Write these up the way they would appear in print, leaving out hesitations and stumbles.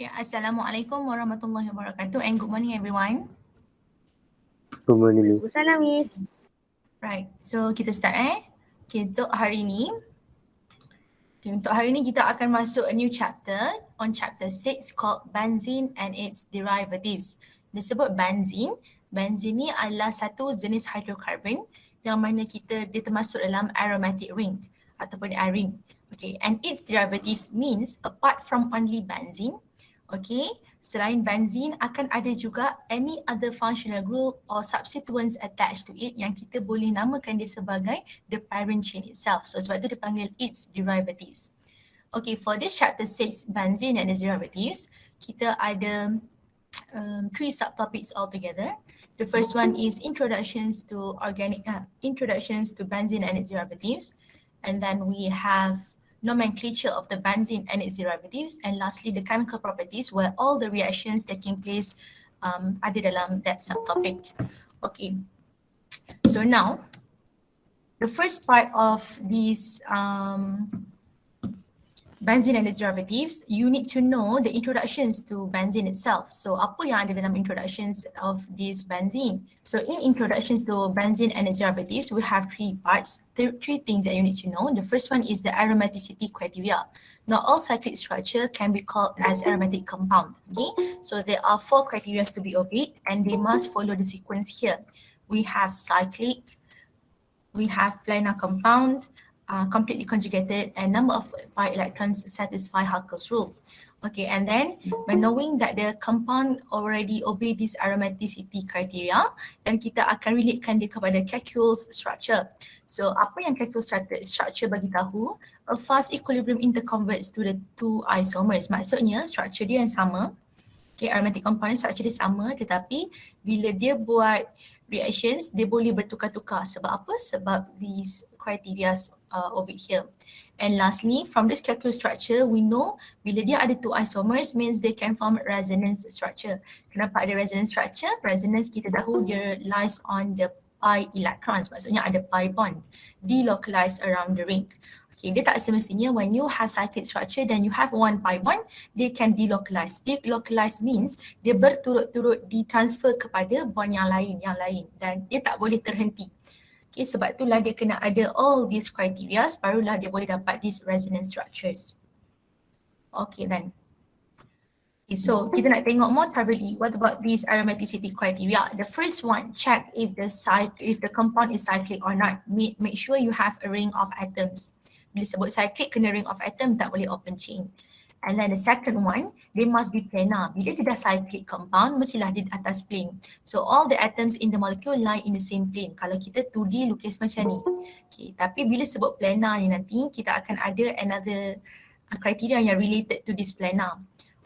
Okay, Assalamualaikum warahmatullahi wabarakatuh and good morning everyone. Good morning, Miss. Waalaikumsalam, Miss. Right, so kita start Okay, untuk hari ni kita akan masuk a new chapter on chapter 6 called Benzene and its derivatives. Disebut benzene. Benzene ni adalah satu jenis hydrocarbon yang mana dia termasuk dalam aromatic ring ataupun arene. Okay, and its derivatives means apart from only benzene, okay, selain benzene akan ada juga any other functional group or substituents attached to it yang kita boleh namakan dia sebagai the parent chain itself. So sebab tu dipanggil its derivatives. Okay, for this chapter 6, benzene and its derivatives, kita ada 3 subtopics altogether. The first one is introductions to benzene and its derivatives, and then we have nomenclature of the benzene and its derivatives, and lastly the chemical properties where all the reactions taking place ada dalam that subtopic. Okay, so now the first part of this benzene and its derivatives, you need to know the introductions to benzene itself. So apa yang ada dalam introductions of this benzene? So in introductions to benzene and its derivatives, we have 3 parts, 3 things that you need to know. The first one is the aromaticity criteria. Not all cyclic structure can be called as aromatic compound. Okay, so there are 4 criteria to be obeyed and they must follow the sequence here. We have cyclic, we have planar compound, completely conjugated, and number of pi electrons satisfy Huckel's rule. Okay, and then by knowing that the compound already obey this aromaticity criteria, then kita akan relatekan dia kepada Kekul's structure. So apa yang Kekul's structure bagi tahu? A fast equilibrium interconverts to the 2 isomers. Maksudnya structure dia yang sama. Okay, aromatic compound structure dia sama, tetapi bila dia buat reactions, dia boleh bertukar-tukar. Sebab apa? Sebab these criteria obeyed here. And lastly, from this Kekul's structure, we know bila dia ada 2 isomers means they can form resonance structure. Kenapa ada resonance structure? Resonance kita tahu dia lies on the pi electrons, maksudnya ada pi bond delocalized around the ring. Okay, dia tak semestinya when you have cyclic structure then you have 1 pi bond, they can delocalize. Delocalize means dia berturut-turut ditransfer kepada bond yang lain dan dia tak boleh terhenti. Okay, sebab itulah dia kena ada all these criteria barulah dia boleh dapat these resonance structures. Okay then. Okay, so kita nak tengok more thoroughly what about these aromaticity criteria. The first one, check if the compound is cyclic or not. Make sure you have a ring of atoms. Bila sebut cyclic, kena ring of atom, tak boleh open chain. And then the second one, they must be planar. Bila dia dah cyclic compound, mestilah dia di atas plane. So all the atoms in the molecule lie in the same plane. Kalau kita 2D lukis macam ni. Okay, tapi bila sebut planar ni nanti, kita akan ada another criteria yang related to this planar.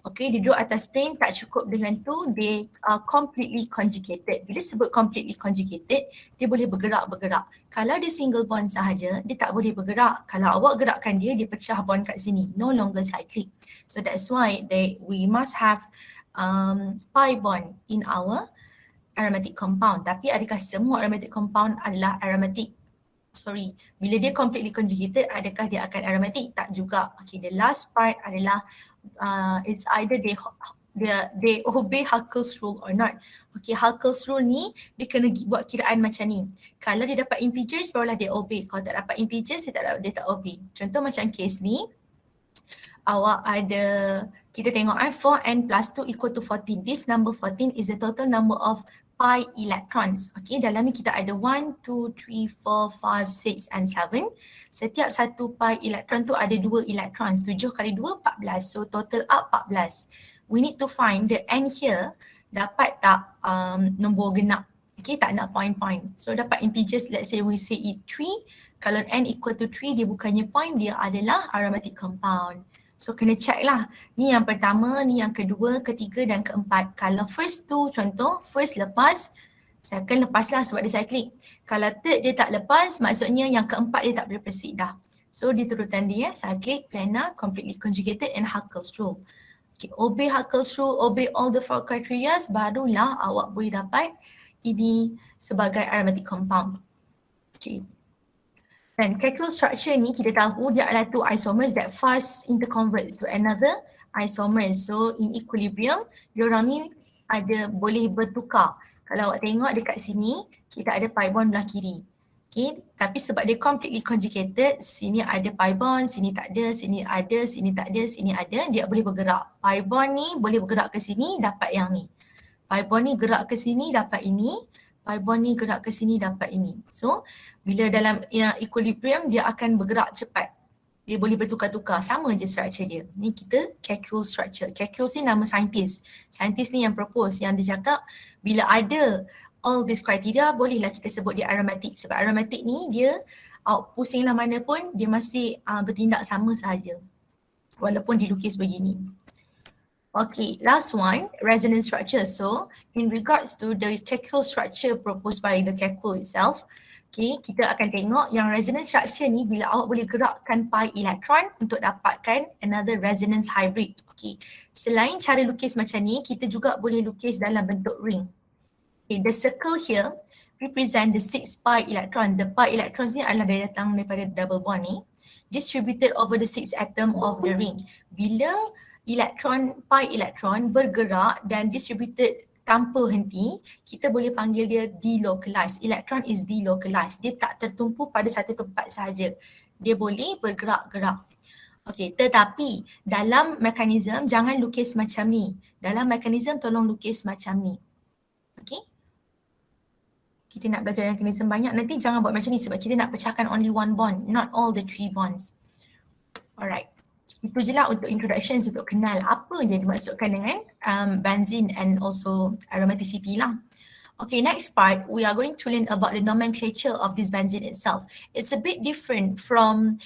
Okay, dia duduk atas plane, tak cukup dengan tu, they are completely conjugated. Bila sebut completely conjugated, dia boleh bergerak. Kalau dia single bond sahaja, dia tak boleh bergerak. Kalau awak gerakkan dia, dia pecah bond kat sini. No longer cyclic. So that's why we must have pi bond in our aromatic compound. Tapi adakah semua aromatic compound adalah aromatic? Bila dia completely conjugated, adakah dia akan aromatic? Tak juga. Okay, the last part adalah it's either they obey Huckel's rule or not. Okay, Huckel's rule ni dia kena buat kiraan macam ni. Kalau dia dapat integers barulah dia obey. Kalau tak dapat integers dia tak obey. Contoh macam case ni, awak ada, kita tengok 4n plus 2 equal to 14. This number 14 is the total number of pi electrons. Okay, dalam ni kita ada 1, 2, 3, 4, 5, 6 and 7. Setiap satu pi elektron tu ada 2 electrons. 7 kali 2, 14. So total up 14. We need to find the n here, dapat tak nombor genap. Okay, tak nak point. So dapat integers, let's say we say it 3. Kalau n equal to 3, dia bukannya point, dia adalah aromatic compound. So kena check lah, ni yang pertama, ni yang kedua, ketiga dan keempat. Kalau first tu contoh, first lepas, second lepas lah sebab dia cyclic. Kalau third dia tak lepas, maksudnya yang keempat dia tak boleh proceed dah. So di turutan dia, cyclic, planar, completely conjugated and Huckel's rule. Okay, obey Huckel's rule, obey all the 4 criteria, barulah awak boleh dapat ini sebagai aromatic compound. Okay. Dan Kekul's structure ni kita tahu dia adalah 2 isomers that fast interconverts to another isomer. So in equilibrium, diorang ni ada boleh bertukar. Kalau awak tengok dekat sini, kita ada pi bond belah kiri. Okay, tapi sebab dia completely conjugated, sini ada pi bond, sini tak ada, sini ada, sini tak ada, sini ada, dia boleh bergerak. Pi bond ni boleh bergerak ke sini, dapat yang ni. Pi bond ni gerak ke sini, dapat ini. Pi bond ni gerak ke sini, dapat ini. So, bila dalam equilibrium, dia akan bergerak cepat. Dia boleh bertukar-tukar, sama je structure dia. Ni kita Kekulé structure. Kekulé ni nama saintis. Saintis ni yang propose, yang dia cakap bila ada all these criteria, bolehlah kita sebut dia aromatic. Sebab aromatic ni dia pusinglah mana pun dia masih bertindak sama sahaja. Walaupun dilukis begini. Okay, last one, resonance structure. So, in regards to the Kekulé structure proposed by the Kekulé itself, okay, kita akan tengok yang resonance structure ni bila awak boleh gerakkan pi elektron untuk dapatkan another resonance hybrid. Okay, selain cara lukis macam ni, kita juga boleh lukis dalam bentuk ring. Okay, the circle here represent the 6 pi electrons. The pi electrons ni adalah dia datang daripada double bond ni, distributed over the 6 atom of the ring. Bila pi elektron bergerak dan distributed tanpa henti, kita boleh panggil dia delocalized. Electron is delocalized. Dia tak tertumpu pada satu tempat sahaja. Dia boleh bergerak-gerak. Okey, tetapi dalam mekanisme jangan lukis macam ni. Dalam mekanisme tolong lukis macam ni. Okey? Kita nak belajar mekanisme banyak, nanti jangan buat macam ni sebab kita nak pecahkan only one bond, not all the 3 bonds. Alright. Itu je lah untuk introduction, untuk kenal apa yang dimaksudkan dengan benzene and also aromaticity lah. Okay, next part, we are going to learn about the nomenclature of this benzene itself. It's a bit different from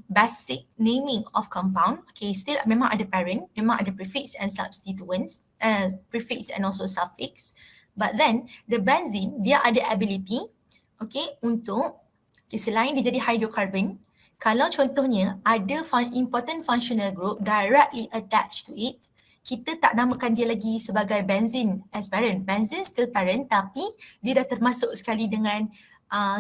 basic naming of compound. Okay, still memang ada parent, memang ada prefix and substituents, prefix and also suffix. But then, the benzene, dia ada ability, okay, untuk, okay, selain dia jadi hydrocarbon, kalau contohnya ada important functional group directly attached to it, kita tak namakan dia lagi sebagai benzene as parent. Benzene still parent tapi dia dah termasuk sekali dengan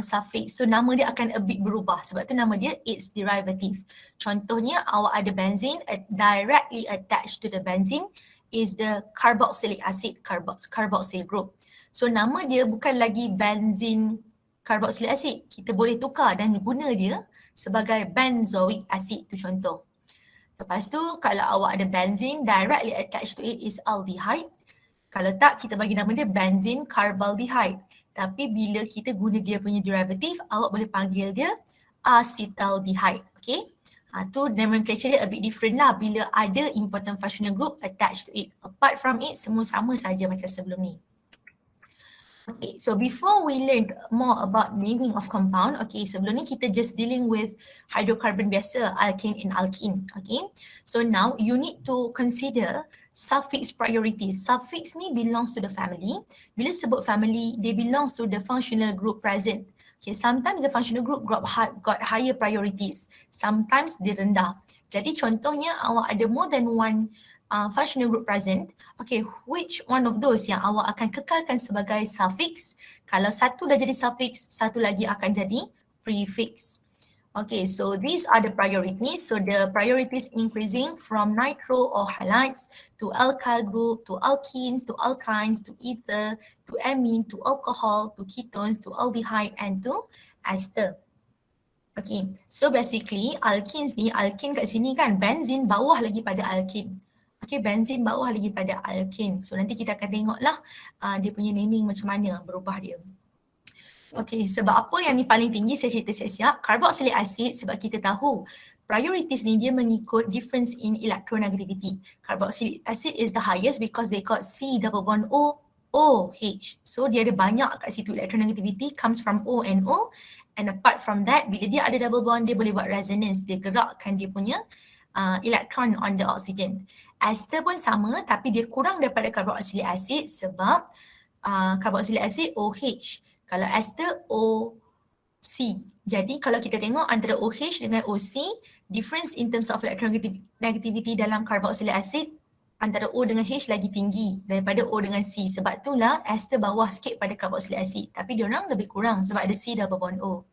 suffix. So nama dia akan a bit berubah sebab tu nama dia its derivative. Contohnya awak ada benzene, directly attached to the benzene is the carboxylic acid, carboxyl group. So nama dia bukan lagi benzene carboxylic acid. Kita boleh tukar dan guna dia sebagai benzoic acid, tu contoh. Lepas tu kalau awak ada benzene, directly attached to it is aldehyde. Kalau tak, kita bagi nama dia benzene carbaldehyde. Tapi bila kita guna dia punya derivative, awak boleh panggil dia acetaldehyde. Okay? Tu nomenclature dia a bit different lah bila ada important functional group attached to it. Apart from it, semua sama saja macam sebelum ni. Okay, so before we learn more about naming of compound, okay, sebelum ni kita just dealing with hydrocarbon biasa, alkane and alkene, okay. So now you need to consider suffix priorities. Suffix ni belongs to the family. Bila sebut family, they belongs to the functional group present. Okay, sometimes the functional group got higher priorities, sometimes dia rendah. Jadi contohnya awak ada more than one functional group present, okay, which one of those yang awak akan kekalkan sebagai suffix? Kalau satu dah jadi suffix, satu lagi akan jadi prefix. Okay, so these are the priorities. So the priorities increasing from nitro or halides to alkyl group, to alkenes, to alkynes, to ether, to amine, to alcohol, to ketones, to aldehyde and to ester. Okay, so basically alkenes ni, alkene kat sini kan, benzene bawah lagi pada alkene. Okay, benzene bawah lagi pada alkene. So nanti kita akan tengoklah dia punya naming macam mana berubah dia. Okay, sebab apa yang ni paling tinggi saya cerita siap-siap. Carboxylic acid sebab kita tahu priorities ni dia mengikut difference in electronegativity. Carboxylic acid is the highest because they got C double bond O, OH. So dia ada banyak kat situ, electronegativity comes from O and O. And apart from that, bila dia ada double bond, dia boleh buat resonance. Dia gerakkan dia punya electron on the oxygen. Ester pun sama tapi dia kurang daripada carboxylic acid sebab carboxylic acid OH. Kalau ester OC. Jadi kalau kita tengok antara OH dengan OC, difference in terms of electronegativity dalam carboxylic acid antara O dengan H lagi tinggi daripada O dengan C. Sebab itulah ester bawah sikit pada carboxylic acid tapi diorang lebih kurang sebab ada C double bond O.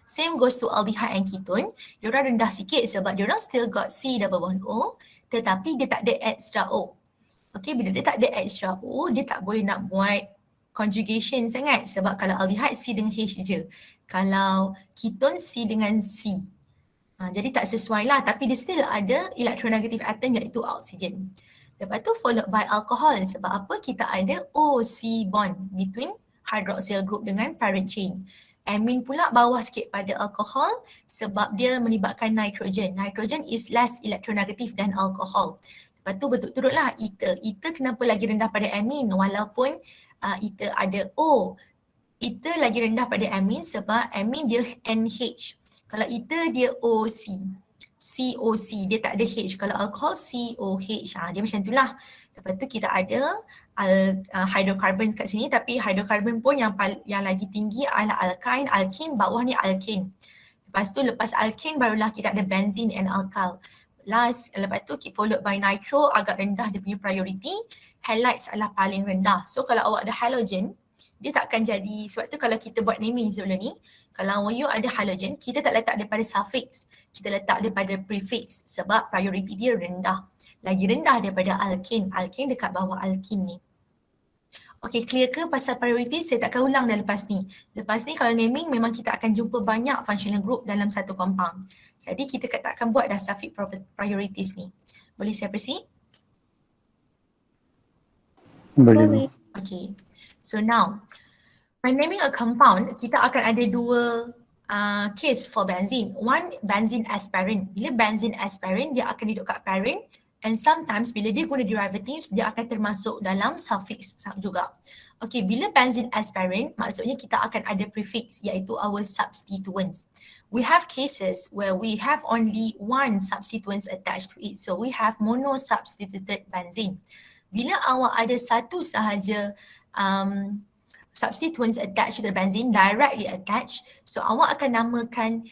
Same goes to aldehyde and ketone. Diorang rendah sikit sebab diorang still got C double bond O tetapi dia tak ada extra O. Okay, bila dia tak ada extra O, dia tak boleh nak buat conjugation sangat sebab kalau aldehyde C dengan H je. Kalau ketone C dengan C. Jadi tak sesuai lah, tapi dia still ada electronegative atom iaitu oxygen. Lepas tu followed by alcohol. Sebab apa? Kita ada OC bond between hydroxyl group dengan parent chain. Amine pula bawah sikit pada alcohol sebab dia melibatkan nitrogen. Nitrogen is less electronegative than alcohol. Lepas tu betul-betullah ether. Ether kenapa lagi rendah pada amine walaupun ether ada O. Ether lagi rendah pada amine sebab amine dia NH. Kalau ether dia OC, COC, dia tak ada H. Kalau alcohol COH, dia macam itulah. Lepas tu kita ada hydrocarbon kat sini, tapi hydrocarbon pun yang lagi tinggi adalah alkyne, alkene, bawah ni alkane. Lepas tu lepas alkane barulah kita ada benzene and alkyl. Last, lepas tu followed by nitro, agak rendah dia punya priority. Halides adalah paling rendah. So kalau awak ada halogen, dia takkan jadi, sebab tu kalau kita buat naming sebelum ni, kalau you ada halogen, kita tak letak daripada suffix, kita letak daripada prefix sebab priority dia rendah. Lagi rendah daripada alkane. Alkane dekat bawah alkene ni. Okay, clear ke pasal priority? Saya takkan ulang dah lepas ni. Lepas ni kalau naming memang kita akan jumpa banyak functional group dalam satu compound. Jadi kita takkan buat dah suffix priorities ni. Boleh saya proceed? Boleh. Okay. So now, when naming a compound, kita akan ada dua case for benzene. One, benzene as parent. Bila benzene as parent, dia akan duduk kat parent, and sometimes bila dia guna derivatives, dia akan termasuk dalam suffix juga. Okay, bila benzene as parent, maksudnya kita akan ada prefix iaitu our substituents. We have cases where we have only one substituent attached to it. So we have monosubstituted benzene. Bila awak ada satu sahaja substituents attached to the benzene, directly attached, so awak akan namakan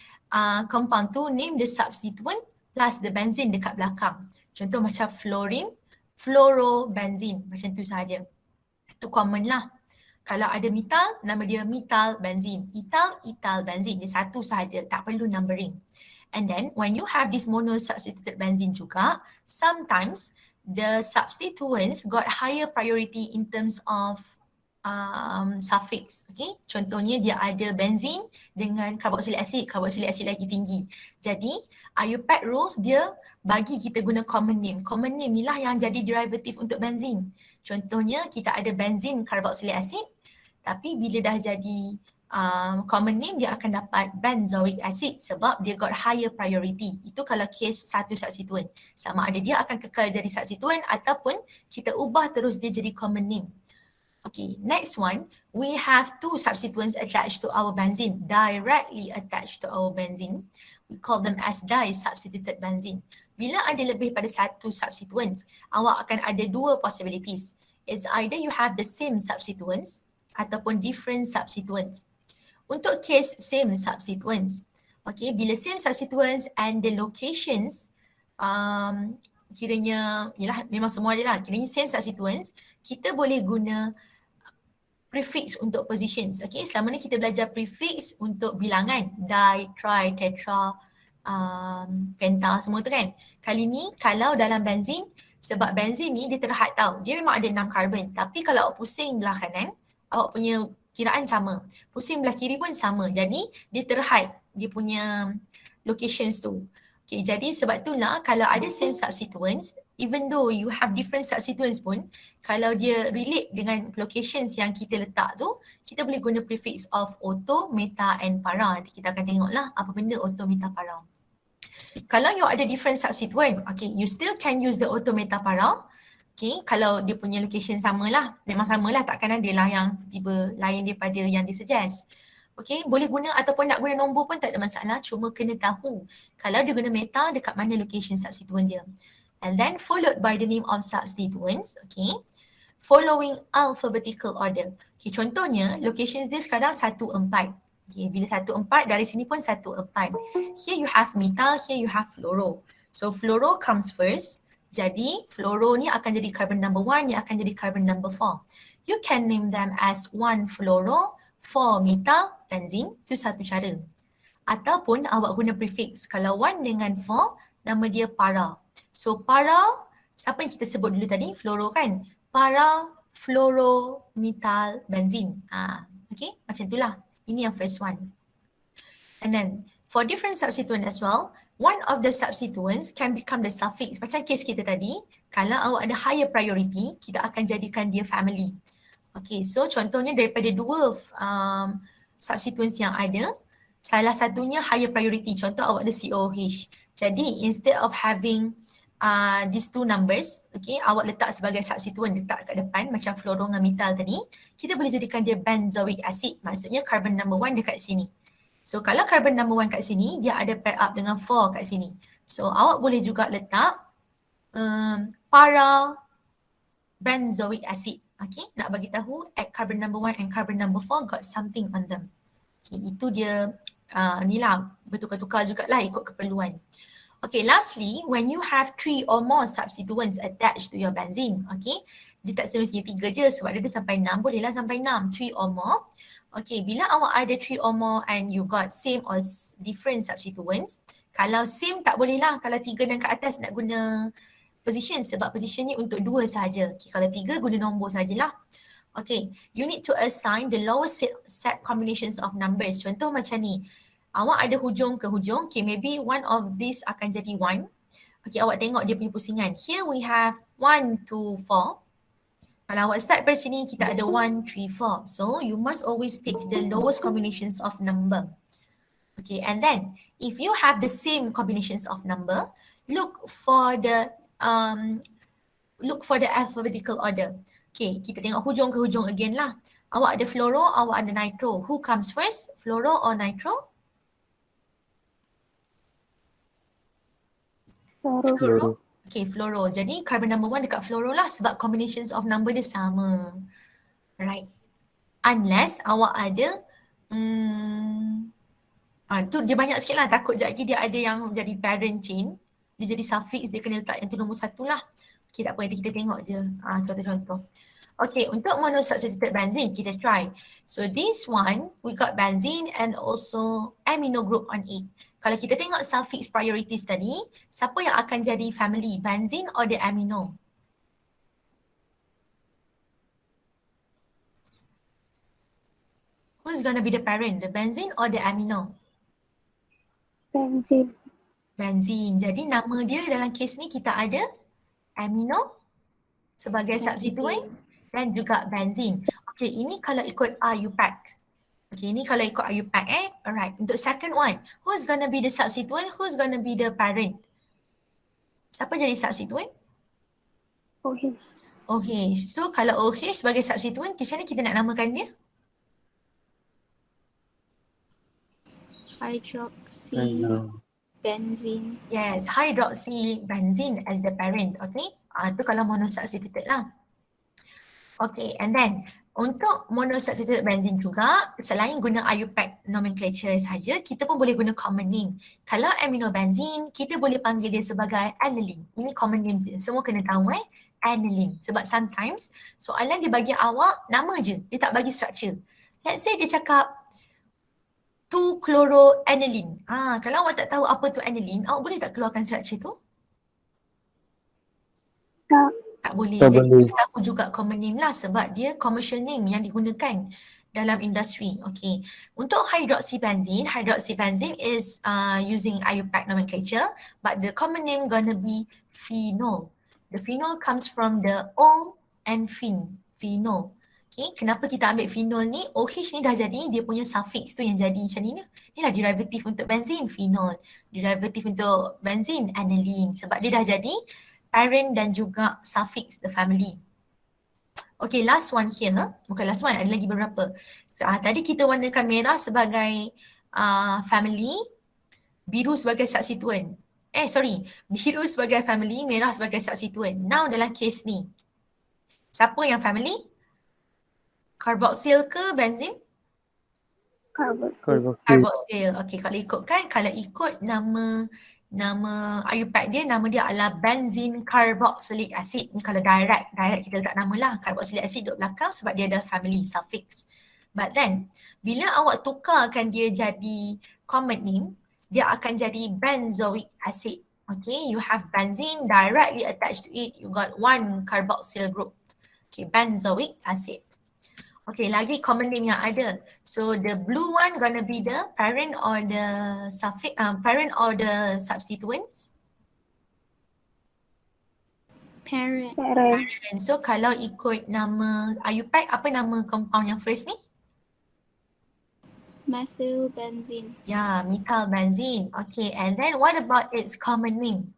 compound tu, name the substituent plus the benzene dekat belakang. Contoh macam fluorine, fluorobenzene, macam tu sahaja. Itu common lah. Kalau ada metal, nama dia metal benzene. Ethyl, ethyl benzene. Dia satu sahaja, tak perlu numbering. And then when you have this monosubstituted benzene juga, sometimes the substituents got higher priority in terms of suffix. Okay, contohnya dia ada benzene dengan carboxylic acid lagi tinggi. Jadi IUPAC rules dia bagi kita guna common name. Common name ni lah yang jadi derivative untuk benzene. Contohnya kita ada benzene carboxylic acid, tapi bila dah jadi common name dia akan dapat benzoic acid sebab dia got higher priority. Itu kalau case satu substituent. Sama ada dia akan kekal jadi substituent ataupun kita ubah terus dia jadi common name. Okay, next one, we have two substituents attached to our benzene, directly attached to our benzene. We call them as disubstituted benzene. Bila ada lebih pada satu substituents, awak akan ada dua possibilities. It's either you have the same substituents ataupun different substituents. Untuk case same substituents, okay, bila same substituents and the locations, kiranya, yalah memang semua ada lah, kiranya same substituents, kita boleh guna prefix untuk positions. Okay, selama ni kita belajar prefix untuk bilangan, di, tri, tetra, penta, semua tu kan. Kali ni kalau dalam benzene, sebab benzene ni dia terhad tau, dia memang ada 6 karbon, tapi kalau awak pusing belah kanan, awak punya kiraan sama. Pusing belah kiri pun sama. Jadi dia terhad dia punya locations tu. Okay, jadi sebab itulah kalau ada same substituents, even though you have different substituents pun, kalau dia relate dengan locations yang kita letak tu, kita boleh guna prefix of auto, meta and para. Nanti kita akan tengoklah apa benda auto, meta, para. Kalau you ada different substituent, okay, you still can use the auto, meta, para. Okay, kalau dia punya location samalah, memang samalah, takkan ada lah yang tiba lain daripada yang disuggest. Okay, boleh guna ataupun nak guna nombor pun tak ada masalah, cuma kena tahu kalau dia guna meta dekat mana location substituent dia. And then followed by the name of substituents, okay, following alphabetical order. Okay, contohnya locations dia sekarang 1, 4. Okay, bila 1, 4 dari sini pun 1, 4. Here you have methyl, here you have fluoro. So fluoro comes first. Jadi fluoro ni akan jadi carbon number 1, ni akan jadi carbon number 4. You can name them as 1 fluoro, 4 methyl, benzene. Itu satu cara. Ataupun awak guna prefix. Kalau 1 dengan 4, nama dia para. So siapa yang kita sebut dulu tadi? Fluoro kan? Para-fluoromethyl benzene. Okay, macam itulah. Ini yang first one. And then for different substituent as well, one of the substituents can become the suffix. Macam case kita tadi, kalau awak ada higher priority, kita akan jadikan dia family. Okay, so contohnya daripada dua substituents yang ada, salah satunya higher priority. Contoh awak ada COOH. Jadi instead of having these two numbers, okay, awak letak sebagai substituent, letak kat depan macam fluoro dengan methyl tadi, kita boleh jadikan dia benzoic acid. Maksudnya carbon number 1 dekat sini. So kalau carbon number 1 kat sini, dia ada pair up dengan 4 kat sini. So awak boleh juga letak para benzoic acid. Okay, nak bagi tahu at carbon number 1 and carbon number 4 got something on them. Okay, itu dia ni lah, bertukar-tukar jugalah ikut keperluan. Okay, lastly, when you have 3 or more substituents attached to your benzene, okay, dia tak semestinya 3 je sebab dia sampai 6, bolehlah sampai 6, 3 or more. Okay, bila awak ada 3 or more and you got same or different substituents, kalau same tak boleh lah, kalau 3 dan ke atas nak guna position sebab position ni untuk 2 sahaja. Okay, kalau 3 guna nombor sajalah. Okay, you need to assign the lowest set combinations of numbers. Contoh macam ni, awak ada hujung ke hujung, okay, maybe one of these akan jadi 1. Okay, awak tengok dia punya pusingan. Here we have 1, 2, 4. Kalau awak start dari sini, kita ada 1, 3, 4. So, you must always take the lowest combinations of number. Okay, and then, if you have the same combinations of number, look for the alphabetical order. Okay, kita tengok hujung ke hujung again lah. Awak ada fluoro, awak ada nitro. Who comes first? Fluoro or nitro? Fluoro. Okay, fluoro. Jadi carbon number 1 dekat fluoro lah sebab combinations of number dia sama. Right. Unless awak ada tu dia banyak sikit lah. Takut sekejap lagi dia ada yang jadi parent chain. Dia jadi suffix, dia kena letak yang tu nombor 1 lah. Okay, tak apa, nanti kita tengok je contoh-contoh. Okay, untuk monosubstituted benzene, kita try. So this one, we got benzene and also amino group on it. Kalau kita tengok suffix priorities tadi, siapa yang akan jadi family, benzene or the amino? Who's gonna be the parent, the benzene or the amino? Benzene. Benzene. Jadi nama dia dalam kes ni kita ada amino sebagai substituent dan juga benzene. Okay, ini kalau ikut IUPAC. Okay, ini kalau ikut IUPAC Alright, untuk second one, who's gonna be the substituent? Who's gonna be the parent? Siapa jadi substituent? OH. OH. So kalau OH sebagai substituent, macam mana kita nak namakan dia? Hydroxy benzene. Yes, hydroxy benzene as the parent. Okay, tu kalau monosubstituted lah. Okay, and then untuk monosubstituted benzene juga, selain guna IUPAC nomenclature sahaja, kita pun boleh guna common name. Kalau aminobenzene, kita boleh panggil dia sebagai aniline. Ini common name dia. Semua kena tahu aniline. Sebab sometimes soalan dia bagi awak nama je, dia tak bagi structure. Let's say dia cakap 2-chloroaniline. Kalau awak tak tahu apa tu aniline, awak boleh tak keluarkan structure tu? Tak boleh. Jadi kita tahu juga common name lah sebab dia commercial name yang digunakan dalam industri. Okay. Untuk hydroxybenzene is using IUPAC nomenclature, but the common name gonna be phenol. The phenol comes from the O and phenol. Okay, kenapa kita ambil phenol ni? OH ni dah jadi, dia punya suffix tu yang jadi macam ni. Inilah derivative untuk benzene, phenol. Derivative untuk benzene, aniline. Sebab dia dah jadi parent dan juga suffix the family. Okay, last one here. Bukan last one, ada lagi beberapa. Tadi kita warnakan merah sebagai family, biru sebagai substituent. Biru sebagai family, merah sebagai substituent. Now dalam case ni, siapa yang family? Carboxyl ke benzene? Carboxyl. Okay, kalau ikut nama IUPAC dia, nama dia adalah benzene carboxylic acid. Ni kalau direct kita letak nama lah. Carboxylic acid duduk belakang sebab dia adalah family suffix. But then, bila awak tukarkan dia jadi common name, dia akan jadi benzoic acid. Okay, you have benzene directly attached to it. You got one carboxyl group. Okay, benzoic acid. Okay, lagi common name yang ada. So the blue one gonna be the parent or the suffix, parent or the substituents. Parent. Parent. And so kalau ikut nama IUPAC, apa nama compound yang first ni? Methyl benzene. Yeah, methyl benzene. Okay, and then what about its common name?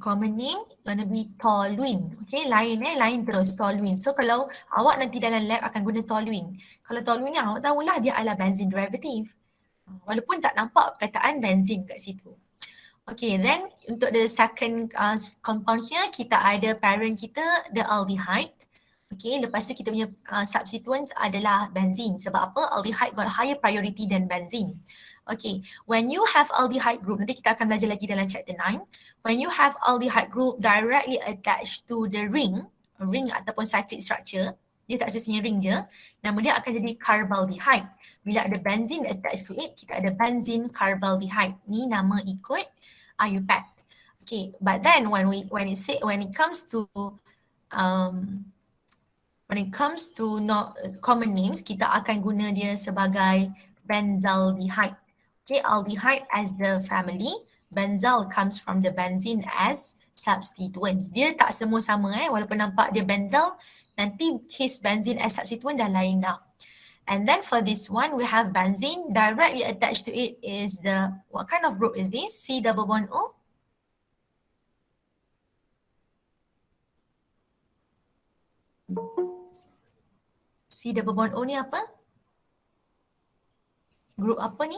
Common name gonna be toluene. Okay, lain terus toluene. So kalau awak nanti dalam lab akan guna toluene. Kalau toluene ni awak tahulah dia adalah benzene derivative. Walaupun tak nampak perkataan benzene kat situ. Okay, then untuk the second compound here, kita ada parent kita, the aldehyde. Okay, lepas tu kita punya substituents adalah benzene. Sebab apa? Aldehyde got higher priority than benzene. Okay, when you have aldehyde group, nanti kita akan belajar lagi dalam chapter 9. When you have aldehyde group directly attached to the ring ataupun cyclic structure, dia tak semestinya ring je, nama dia akan jadi carbaldehyde. Bila ada benzene attached to it, kita ada benzene carbaldehyde. Ni nama ikut IUPAC. Okay, but then when it comes to common names, kita akan guna dia sebagai benzaldehyde. Okay, aldehyde as the family, benzal comes from the benzene as substituents. Dia tak semua sama walaupun nampak dia benzal, nanti case benzene as substituent dah lain dah. And then for this one, we have benzene directly attached to it is the, what kind of group is this? C double bond O? C double bond O ni apa? Group apa ni?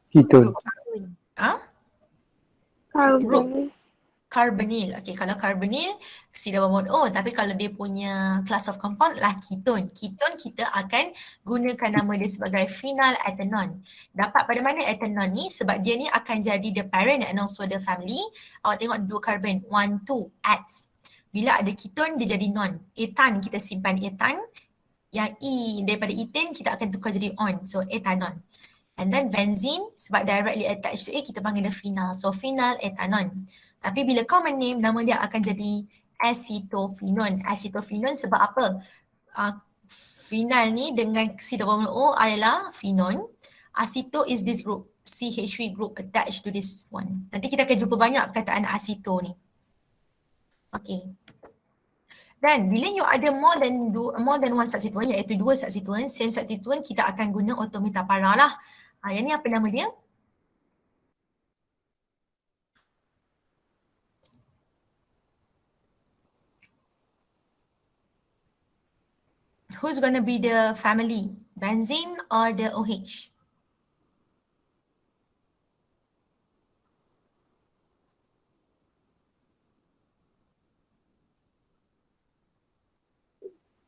Ketone. Group carbonyl. Okay, kalau carbonyl, C double bond O. Tapi kalau dia punya class of compound lah ketone. Ketone kita akan gunakan nama dia sebagai phenyl ethanol. Dapat pada mana ethanol ni? Sebab dia ni akan jadi the parent and also the family. Awak tengok dua carbon, 1, 2, adds. Bila ada ketone, dia jadi non. Ethan, kita simpan ethan. Yang E daripada ethane, kita akan tukar jadi on. So, ethanol. And then benzene, sebab directly attached to it, kita panggil dia phenyl. So, phenyl ethanol. Tapi bila common name, nama dia akan jadi acetophenone. Acetophenone sebab apa? Phenyl ni dengan C double O adalah phenone. Aceto is this group. CH3 group attached to this one. Nanti kita akan jumpa banyak perkataan aceto ni. Okay. Dan bila you ada more than one substituent, iaitu dua substituent, same substituent, kita akan guna autometapara lah. Yang ni apa nama dia? Who's gonna be the family? Benzene or the OH?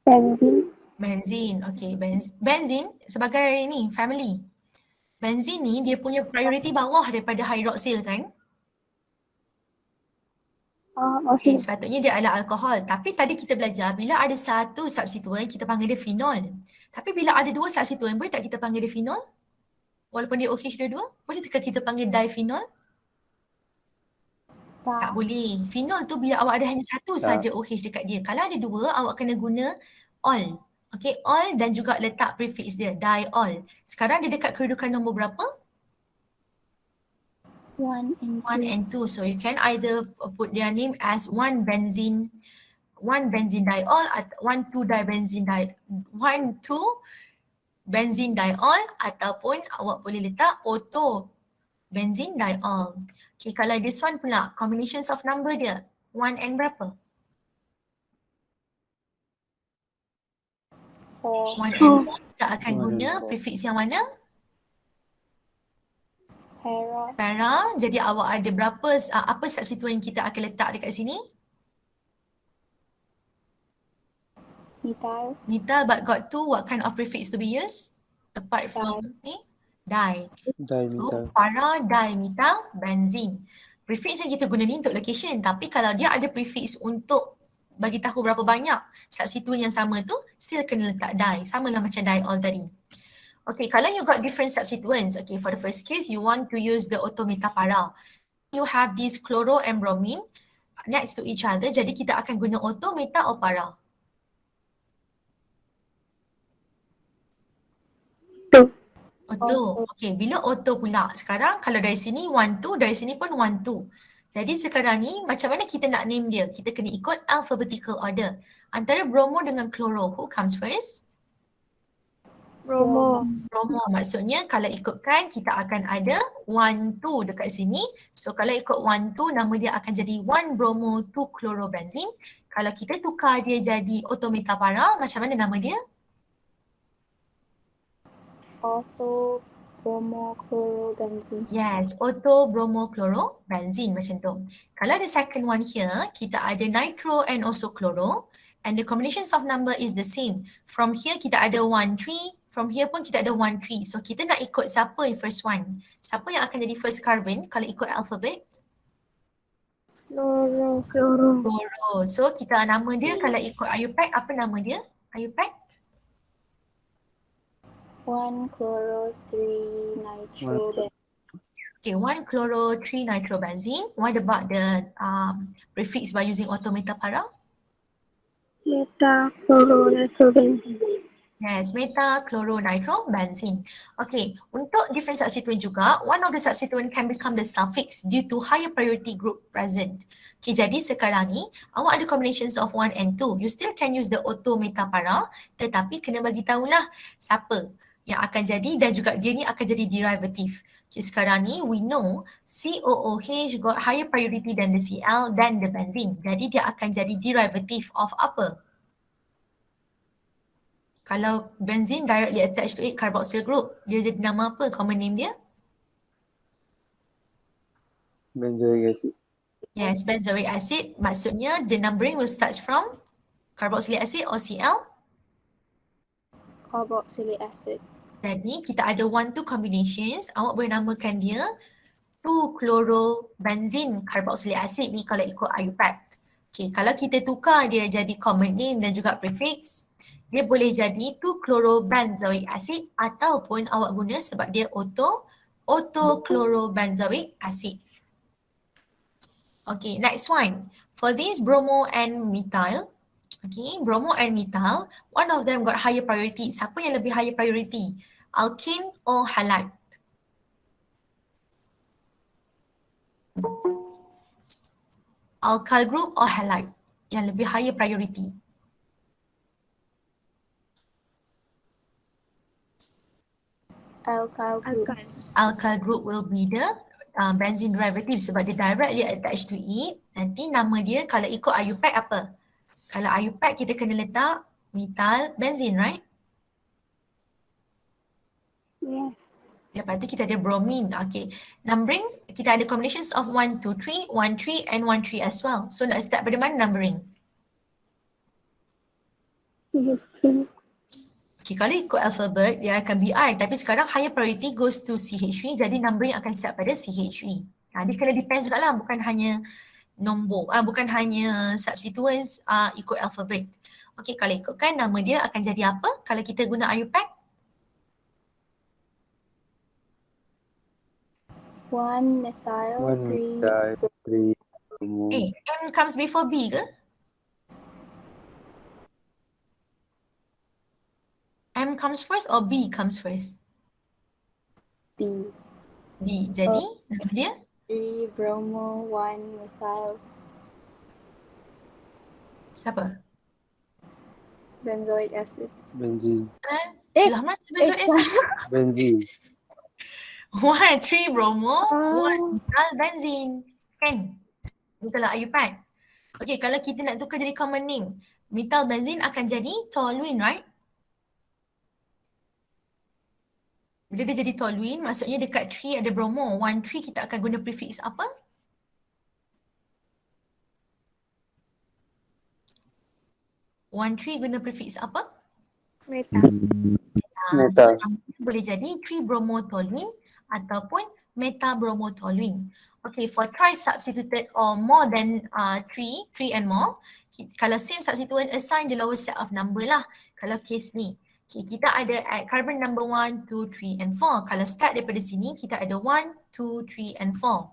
Benzene. Benzene, okay. Benzene sebagai ni, family. Benzene ni dia punya priority bawah daripada hydroxyl kan? Okay, Okay. sepatutnya dia adalah alkohol. Tapi tadi kita belajar bila ada satu substituent kita panggil dia phenol. Tapi bila ada dua substituent boleh tak kita panggil dia phenol? Walaupun dia OH dua-dua? Boleh tak kita panggil diphenol? Tak boleh. Phenol tu bila awak ada hanya satu saja OH dekat dia. Kalau ada dua, awak kena guna ol. Okay, ol dan juga letak prefix dia, diol. Sekarang dia dekat kedudukan nombor berapa? 1 and 2. 1 and 2. So you can either put their name as 1 benzene diol atau 1, 2 benzene diol ataupun awak boleh letak auto benzene diol. Okay, kalau this one pula combinations of number dia 1 and berapa? 4. 1 and 4 kita akan guna prefix yang mana? Para. Jadi awak ada berapa, apa substituent kita akan letak dekat sini? Methyl, but got two, what kind of prefix to be used? Apart from ni? Di. So, para dimethyl benzene. Prefix yang kita guna ni untuk location, tapi kalau dia ada prefix untuk bagi tahu berapa banyak substituent yang sama tu, still kena letak di. Sama lah macam diol tadi. Okay, kalau you got different substituents, okay, for the first case, you want to use the auto metapara. You have this chloro and bromine next to each other, jadi kita akan guna auto, meta or para? Auto. Okay, bila auto pula, sekarang kalau dari sini 1, 2, dari sini pun 1, 2. Jadi sekarang ni macam mana kita nak name dia? Kita kena ikut alphabetical order. Antara bromo dengan chloro, who comes first? Bromo. Bromo. Maksudnya kalau ikutkan kita akan ada 1, 2 dekat sini. So kalau ikut 1, 2 nama dia akan jadi 1 bromo 2 chlorobenzene. Kalau kita tukar dia jadi auto metapara, macam mana nama dia? Auto bromochlorobenzene. Yes, auto bromochlorobenzene macam tu. Kalau the second one here, kita ada nitro and also chloro, and the combinations of number is the same. From here kita ada 1, 3, from here pun kita ada 1, 3. So kita nak ikut siapa yang first one? Siapa yang akan jadi first carbon kalau ikut alphabet? Chloro. Chloro. So kita nama dia kalau ikut IUPAC, apa nama dia? IUPAC? 1 chloro 3 nitrobenzene. Okay, 1 chloro 3 nitrobenzene. What about the prefix by using auto metapara? Metachloronitrobenzene. Yes, meta-chloronitrobenzene. Okay, untuk different substituent juga, one of the substituent can become the suffix due to higher priority group present. Okay, jadi sekarang ni, awak ada combinations of 1 and 2. You still can use the auto metapara, tetapi kena bagi tahulah siapa yang akan jadi dan juga dia ni akan jadi derivative. Okay, sekarang ni we know COOH got higher priority than the Cl than the benzene. Jadi dia akan jadi derivative of apa? Kalau benzene directly attached to it carboxyl group, dia jadi nama apa? Common name dia? Benzoic acid. Yes, benzoic acid. Maksudnya the numbering will start from carboxylic acid or Cl. Carboxylic acid. Jadi kita ada 1, 2 combinations. Awak boleh namakan dia 2-chlorobenzene carboxylic acid ni kalau ikut IUPAC. Okay, kalau kita tukar dia jadi common name dan juga prefix, dia boleh jadi 2-chlorobenzoic acid ataupun awak guna sebab dia auto-chlorobenzoic acid. Okay, next one. For this bromo and methyl, okay, bromo and methyl, one of them got higher priority. Siapa yang lebih higher priority? Alkene or halide? Alkyl group or halide yang lebih higher priority? Alkyl group. Alkyl group will be the benzene derivative sebab dia directly attached to it. Nanti nama dia kalau ikut IUPAC apa? Kalau IUPAC kita kena letak methyl benzene, right? Yes. Lepas tu kita ada bromine. Okay. Numbering, kita ada combinations of 1, 2, 3, 1, 3 and 1, 3 as well. So nak start pada mana numbering? CH3. Okay, kalau ikut alphabet, dia akan BR. Tapi sekarang higher priority goes to CH3. Jadi numbering akan start pada CH3. Dia kena depends juga lah. Bukan hanya nombor, bukan hanya substituents ikut alphabet. Okay, kalau ikutkan nama dia akan jadi apa kalau kita guna IUPAC? 1 methyl 3. 3 M comes before B ke? M comes first or B comes first? B. B. Jadi nama dia? 3 bromo 1 methyl Siapa? benzoic acid. benzene. Lah mana benzoic acid? Benzene. 1, 3 bromo, 1 methyl benzene. Kan? Betul lah IUPAC. Okay, kalau kita nak tukar jadi common name, methyl benzene akan jadi toluene, right? Bila dia jadi toluene, maksudnya dekat 3 ada bromo. 1, 3 kita akan guna prefix apa? One tree guna prefix apa? Meta. Meta. So, boleh jadi tribromotoluene ataupun metabromotoluene. Okay, for tri-substituted or more than 3 and more, Kalau same substituent, assign the lowest set of number lah. Kalau case ni. Okay, kita ada at carbon number 1, 2, 3 and 4. Kalau start daripada sini, kita ada 1, 2, 3 and 4.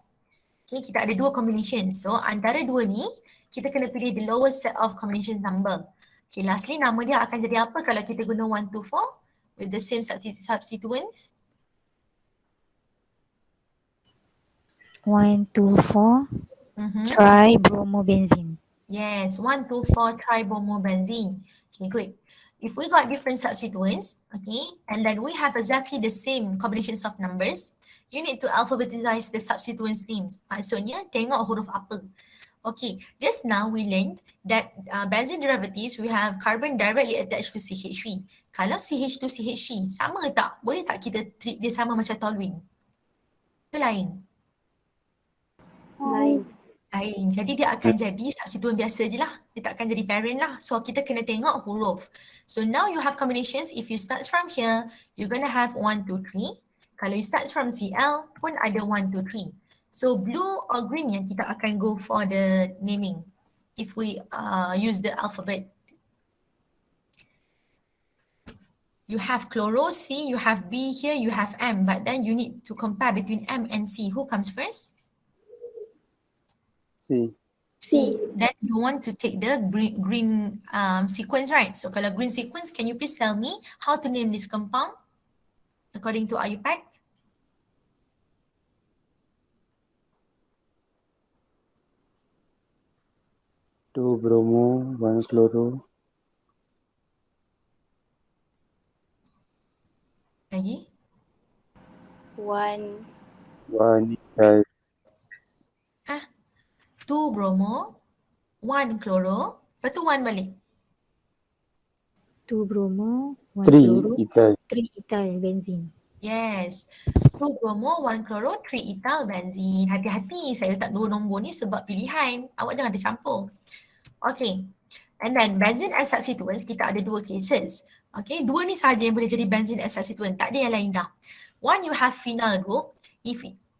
Okay, kita ada dua combination. So antara dua ni, kita kena pilih the lowest set of combination number. Okay, lastly nama dia akan jadi apa kalau kita guna 1, 2, 4 with the same substituents? 1, 2, 4. Tribromobenzene. Yes, 1, 2, 4 tribromobenzene. Okay, good. If we got different substituents, okay, and then we have exactly the same combinations of numbers, you need to alphabetize the substituents names. Maksudnya, tengok huruf apa. Okay, just now we learned that benzene derivatives, we have carbon directly attached to CH3. Kalau CH2CH3, sama tak? Boleh tak kita treat dia sama macam toluene? Ke lain? Lain. Lain. Jadi dia akan jadi substituent biasa je lah. Dia tak akan jadi parent lah. So kita kena tengok huruf. So now you have combinations. If you start from here, you're gonna have 1, 2, 3. Kalau you start from Cl pun ada 1, 2, 3. So blue or green yang kita akan go for the naming. If we use the alphabet. You have chloro, C, you have B here, you have M. But then you need to compare between M and C. Who comes first? C. C. Then you want to take the green sequence, right? So kalau green sequence, can you please tell me how to name this compound according to IUPAC? Two bromo, one chloro, Lagi? One. one ethyl, 2 bromo, 1 chloro, lepas tu 1 balik. 2 bromo, 1 three chloro, ethyl, 3 ethyl benzene. Yes. 2 bromo, 1 chloro, 3 ethyl benzene. Hati-hati saya letak dua nombor ni sebab pilihan. Awak jangan tercampur. Okay. And then benzene as substituents, kita ada dua cases. Okay, dua ni sahaja yang boleh jadi benzene as substituent. Tak ada yang lain dah. One, you have phenyl group.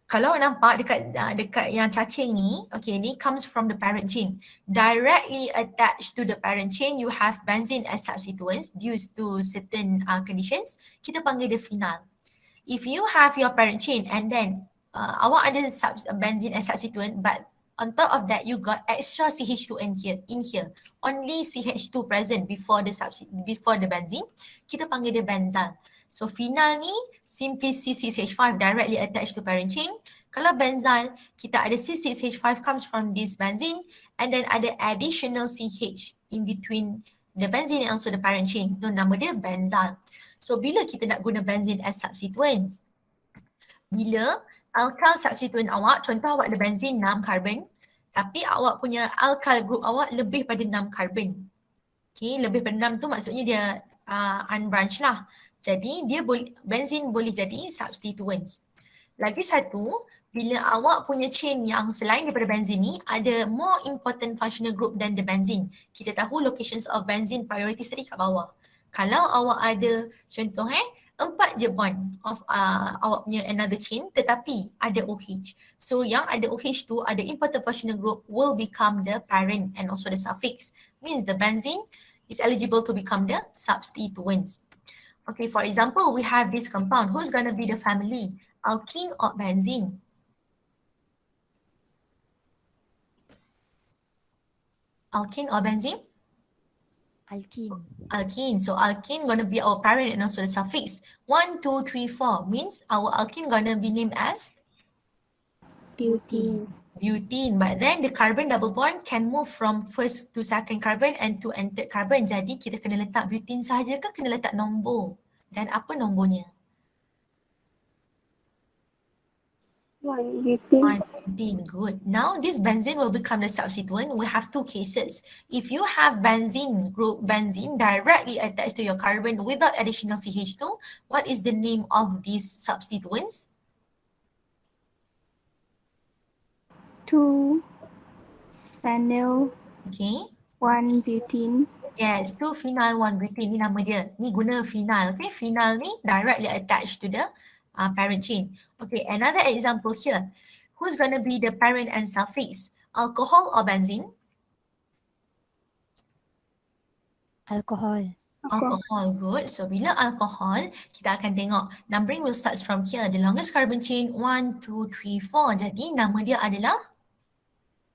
Kalau nampak dekat yang cacing ni, okay, ni comes from the parent chain. Directly attached to the parent chain, you have benzene as substituents due to certain conditions. Kita panggil dia phenyl. If you have your parent chain and then awak ada benzene as substituent, but on top of that you got extra CH2 in here. Only CH2 present before the benzene. Kita panggil dia benzal. So phenyl ni simply C6H5 directly attached to parent chain. Kalau benzal, kita ada C6H5 comes from this benzene and then ada additional CH in between the benzene and also the parent chain. Itu nama dia benzal. So bila kita nak guna benzene as substituents? Bila alkyl substituent awak, contoh awak ada benzene 6 carbon, tapi awak punya alkyl group awak lebih pada 6 carbon. Okay, lebih pada 6 tu maksudnya dia unbranched lah. Jadi dia benzene boleh jadi substituents. Lagi satu, bila awak punya chain yang selain daripada benzene ni ada more important functional group than the benzene. Kita tahu locations of benzene priority tadi kat bawah. Kalau awak ada contoh 4 je bond of awak punya another chain tetapi ada OH. So yang ada OH tu ada important functional group will become the parent and also the suffix. Means the benzene is eligible to become the substituents. Okay, for example, we have this compound. Who's going to be the family? Alkene or benzene? Alkene or benzene? Alkene. Alkene. So alkene going to be our parent and also the suffix. 1, 2, 3, 4 means our alkene going to be named as? Butene. Butene. But then the carbon double bond can move from first to second carbon and to and third carbon. Jadi kita kena letak butene sahaja ke kena letak nombor? Dan apa nombornya? 1 butene. 1 butene. Good. Now this benzene will become the substituent. We have two cases. If you have benzene group benzene directly attached to your carbon without additional CH2, what is the name of these substituents? 2 phenyl. Okay. 1 butene. Yes, 2 phenyl 1 butene ni nama dia. Ni guna phenyl. Okay, phenyl ni directly attached to the parent chain. Okay, another example here. Who's going to be the parent and suffix? Alcohol or benzene? Alcohol. Alcohol, good. So bila alcohol, kita akan tengok numbering will starts from here. The longest carbon chain 1, 2, 3, 4. Jadi nama dia adalah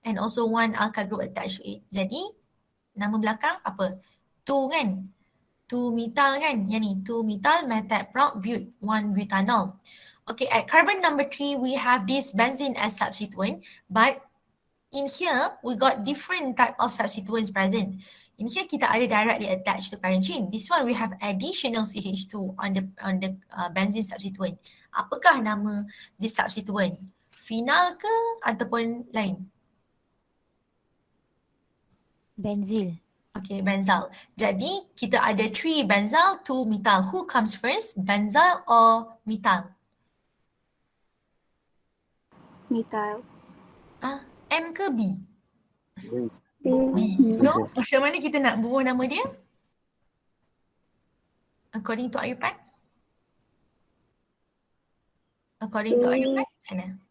and also one alkyl group attached to it. Jadi nama belakang apa? 2 kan? 2 methyl kan? Yang ni 2 methyl methylprop but 1 butanol. Okay, at carbon number 3 we have this benzene as substituent, but in here we got different type of substituents present. In here kita ada directly attached to parent chain. This one we have additional CH2 on the benzene substituent. Apakah nama this substituent? Phenol ke ataupun lain? Benzil. Okay, benzyl. Jadi kita ada 3 benzyl, 2 methyl. Who comes first? Benzyl or methyl? Methyl. M ke B? B. So macam mana kita nak bubuh nama dia? According to Ayupan? According to Ayupan, macam mana?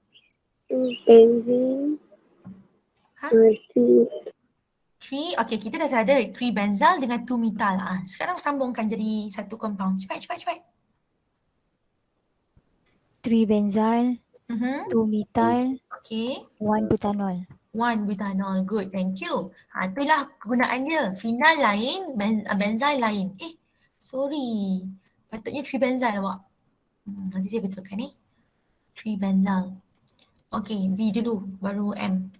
Benzene. Ha? 3. 3, okay, kita dah ada 3 benzyl dengan 2 methyl. Sekarang sambungkan jadi satu compound. Cepat. 3 benzyl, 2 methyl, Okay, 1 butanol. 1 butanol. Good, thank you. Itulah kegunaan dia. Phenol lain, benzyl lain. Sorry. Patutnya 3 benzyl awak. Nanti saya betulkan 3 benzyl. Okay, B dulu, baru M.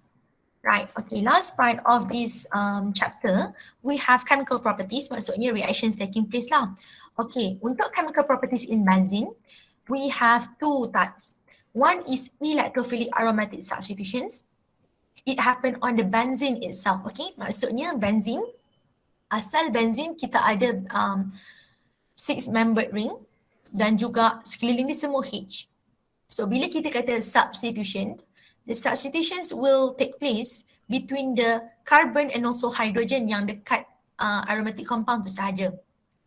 Right, okay, last part of this chapter, we have chemical properties, maksudnya reactions taking place lah. Okay, untuk chemical properties in benzene, we have 2 types. One is electrophilic aromatic substitutions. It happen on the benzene itself, okay? Maksudnya benzene, asal benzene kita ada 6-membered ring dan juga sekeliling dia semua H. So bila kita kata substitution, the substitutions will take place between the carbon and also hydrogen yang dekat aromatic compound tu sahaja.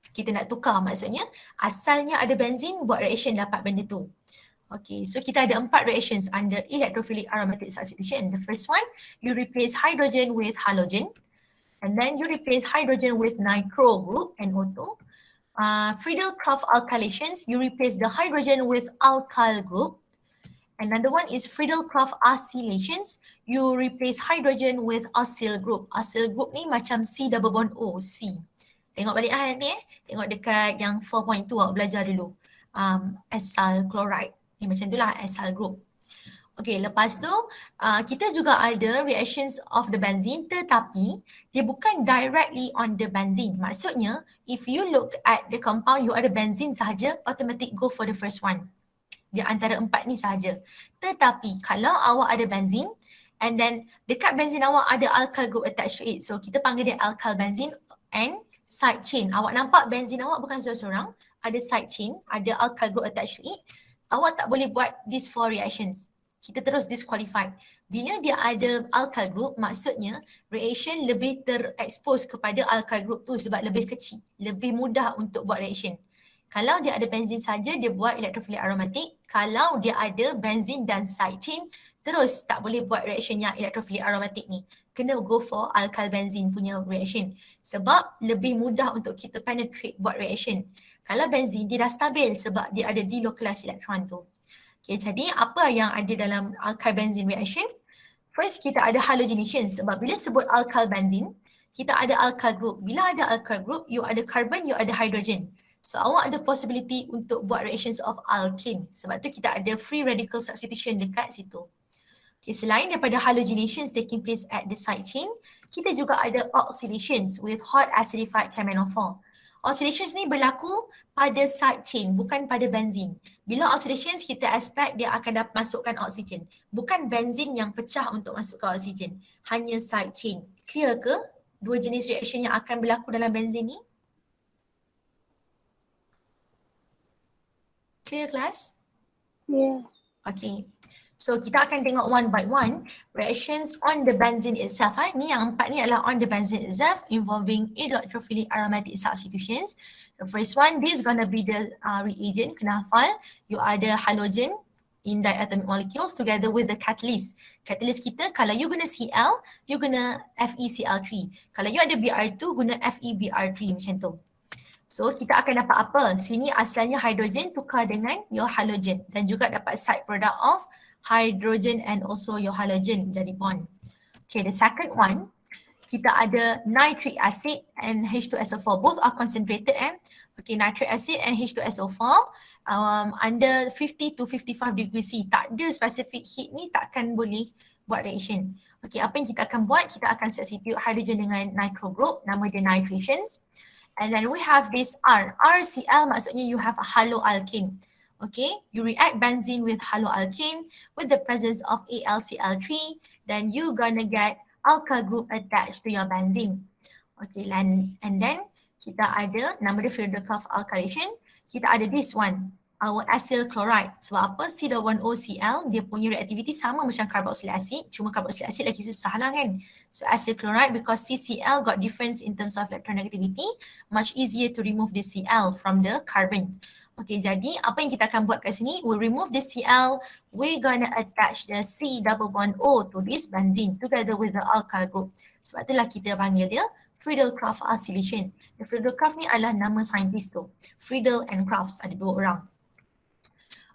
Kita nak tukar, maksudnya asalnya ada benzene, buat reaction dapat benda tu. Okay, so kita ada 4 reactions under electrophilic aromatic substitution. The first one, you replace hydrogen with halogen, and then you replace hydrogen with nitro group, NO2. Friedel-Crafts alkylations, you replace the hydrogen with alkyl group. Another one is Friedel-Crafts acylations, you replace hydrogen with acyl group. Acyl group ni macam C double bond O, C. Tengok balik nanti tengok dekat yang 4.2 awak belajar dulu. Acyl chloride. Ni macam itulah acyl group. Okay, lepas tu kita juga ada reactions of the benzene, tetapi dia bukan directly on the benzene. Maksudnya, if you look at the compound, you ada benzene sahaja, automatic go for the first one. Dia antara 4 ni sahaja. Tetapi kalau awak ada benzene, and then dekat benzene awak ada alkyl group attached to it. So kita panggil dia alkyl benzene and side chain. Awak nampak benzene awak bukan seorang-seorang, ada side chain, ada alkyl group attached to it. Awak tak boleh buat these 4 reactions. Kita terus disqualified. Bila dia ada alkyl group, maksudnya reaction lebih terekspos kepada alkyl group tu sebab lebih kecil, lebih mudah untuk buat reaction. Kalau dia ada benzene saja, dia buat electrophilic aromatic. Kalau dia ada benzene dan side chain, terus tak boleh buat reaction yang electrophilic aromatic ni. Kena go for alkyl benzene punya reaction. Sebab lebih mudah untuk kita penetrate buat reaction. Kalau benzene, dia dah stabil sebab dia ada delocalized electron tu. Okay, jadi apa yang ada dalam alkyl benzene reaction? First, kita ada halogenation sebab bila sebut alkyl benzene, kita ada alkyl group. Bila ada alkyl group, you ada carbon, you ada hydrogen. So awak ada possibility untuk buat reactions of alkene. Sebab tu kita ada free radical substitution dekat situ. Okay, selain daripada halogenations taking place at the side chain, kita juga ada oxidations with hot acidified KMnO4. Oxidations ni berlaku pada side chain, bukan pada benzene. Bila oxidations, kita expect dia akan masukkan oksigen. Bukan benzene yang pecah untuk masukkan oksigen. Hanya side chain. Clear ke? 2 jenis reaction yang akan berlaku dalam benzene ni? Clear class? Yeah. Okay. So kita akan tengok one by one reactions on the benzene itself. Ni yang 4 ni adalah on the benzene itself involving electrophilic aromatic substitutions. The first one, this is gonna be the reagent. Kena hafal. You ada halogen, in diatomic molecules together with the catalyst. Catalyst kita, kalau you guna Cl, you guna FeCl3. Kalau you ada Br2, guna FeBr3 macam tu. So kita akan dapat apa? Sini asalnya hydrogen tukar dengan your halogen dan juga dapat side product of hydrogen and also your halogen jadi bond. Okay, the second one, kita ada nitric acid and H2SO4. Both are concentrated okay, nitric acid and H2SO4 under 50 to 55 degrees C. Tak ada specific heat ni takkan boleh buat reaction. Okay, apa yang kita akan buat? Kita akan substitute hydrogen dengan nitro group, nama dia nitrations. And then we have this R. RCl maksudnya you have a haloalkane. Okay, you react benzene with haloalkane with the presence of AlCl3, then you gonna get alkyl group attached to your benzene. Okay, and then kita ada nama dia Friedel-Crafts alkylation. Kita ada this one, our acyl chloride. Sebab apa? C-1OCl, dia punya reactivity sama macam carboxylic acid, cuma carboxylic acid lagi susah lah kan. So acyl chloride, because CCl got difference in terms of electronegativity, much easier to remove the Cl from the carbon. Okay, jadi apa yang kita akan buat kat sini, we'll remove the Cl, we're gonna attach the C double bond O to this benzene together with the alkyl group. Sebab itulah kita panggil dia Friedel-Crafts acylation. The Friedel-Crafts ni adalah nama saintis tu. Friedel and Crafts, ada dua orang.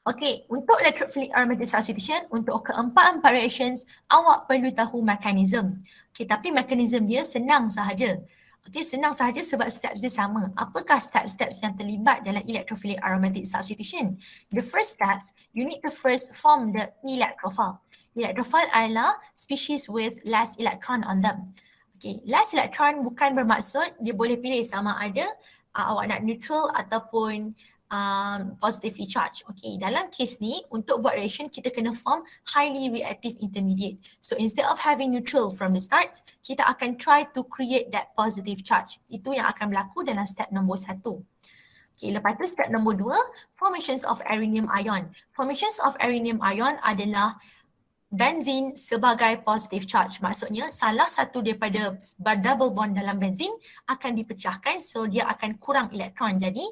Okay, untuk electrophilic aromatic substitution, untuk keempat-empat reactions, awak perlu tahu mekanisme. Okay, tapi mekanisme dia senang sahaja. Okay, senang sahaja sebab steps dia sama. Apakah steps-steps yang terlibat dalam electrophilic aromatic substitution? The first steps, you need to first form the electrophile. Electrophile adalah species with less electron on them. Okay, less electron bukan bermaksud dia boleh pilih sama ada awak nak neutral ataupun positively charged. Okay, dalam case ni untuk buat reaction kita kena form highly reactive intermediate. So instead of having neutral from the start, kita akan try to create that positive charge. Itu yang akan berlaku dalam step nombor 1. Okay, lepas tu step nombor 2, formations of arenium ion. Formations of arenium ion adalah benzene sebagai positive charge. Maksudnya salah satu daripada double bond dalam benzene akan dipecahkan, so dia akan kurang elektron. Jadi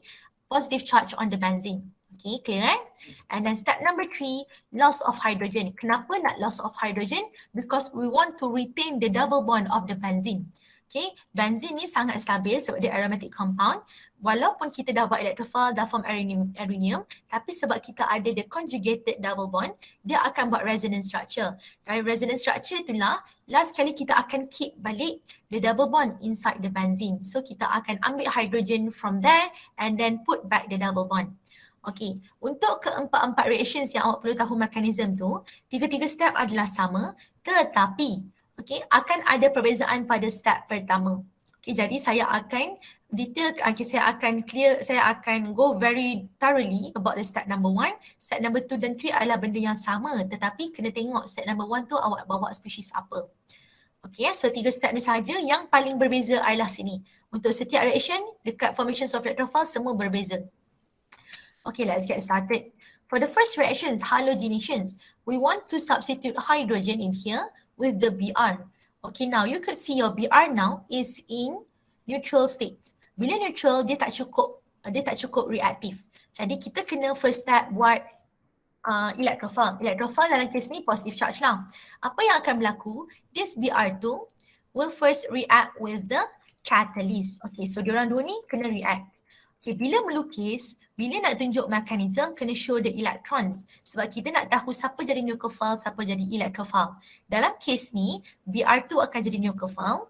positive charge on the benzene. Okay, clear eh? And then step number 3, loss of hydrogen. Kenapa nak loss of hydrogen? Because we want to retain the double bond of the benzene. Okay, benzene ni sangat stabil sebab dia aromatic compound. Walaupun kita dah buat electrophile, dah form arenium, tapi sebab kita ada the conjugated double bond, dia akan buat resonance structure. Dari resonance structure itulah, last kali kita akan keep balik the double bond inside the benzene. So kita akan ambil hydrogen from there and then put back the double bond. Okay, untuk keempat-empat reactions yang awak perlu tahu mekanisme tu, tiga-tiga step adalah sama, tetapi okay, akan ada perbezaan pada step pertama. Okay, jadi saya akan detail, saya akan go very thoroughly about the step number 1. Step number 2 dan 3 adalah benda yang sama, tetapi kena tengok step number 1 tu awak bawa spesies apa. Okay, so 3 step ni sahaja, yang paling berbeza adalah sini. Untuk setiap reaction, dekat formations of electrophile semua berbeza. Okay, let's get started. For the first reactions, halogenations, we want to substitute hydrogen in here with the Br. Okay, now you could see your Br now is in neutral state. Bila neutral, dia tak cukup reaktif. Jadi kita kena first step buat electrophile. Electrophile dalam kes ni positive charge lah. Apa yang akan berlaku? This Br2 will first react with the catalyst. Okay, so diorang dua ni kena react. Okay, bila melukis, bila nak tunjuk mekanisme, kena show the electrons. Sebab kita nak tahu siapa jadi nucleophile, siapa jadi electrophile. Dalam kes ni, Br2 akan jadi nucleophile,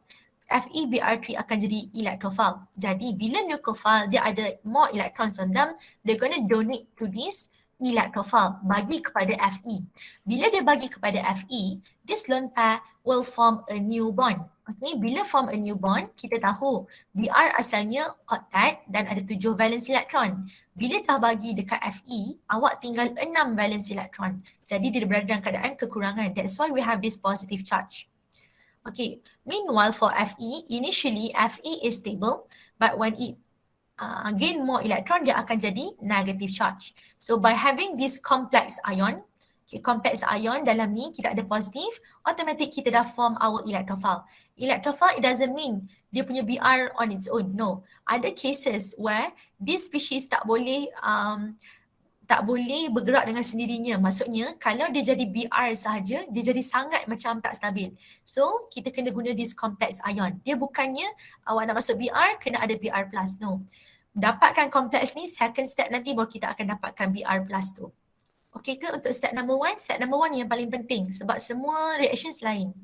FeBr3 akan jadi electrophile. Jadi bila nucleophile, dia ada more electrons on them, they're gonna donate to this electrophile, bagi kepada Fe. Bila dia bagi kepada Fe, this lone pair will form a new bond. Okay, bila form a new bond, kita tahu Br asalnya octet dan ada 7 valence elektron. Bila dah bagi dekat Fe, awak tinggal 6 valence elektron. Jadi dia berada dalam keadaan kekurangan. That's why we have this positive charge. Okay, meanwhile for Fe, initially Fe is stable, but when it gain more electron, dia akan jadi negative charge. So by having this complex ion, okay, complex ion dalam ni kita ada positif, automatic kita dah form our electrophile. Electrophile, it doesn't mean dia punya Br on its own. No, ada cases where this species tak boleh tak boleh bergerak dengan sendirinya. Maksudnya kalau dia jadi BR sahaja, dia jadi sangat macam tak stabil. So kita kena guna this complex ion. Dia bukannya awak nak masuk BR kena ada BR plus. No. Dapatkan complex ni, second step nanti baru kita akan dapatkan BR plus tu. Okay ke untuk step number 1? Step number 1 yang paling penting sebab semua reactions lain.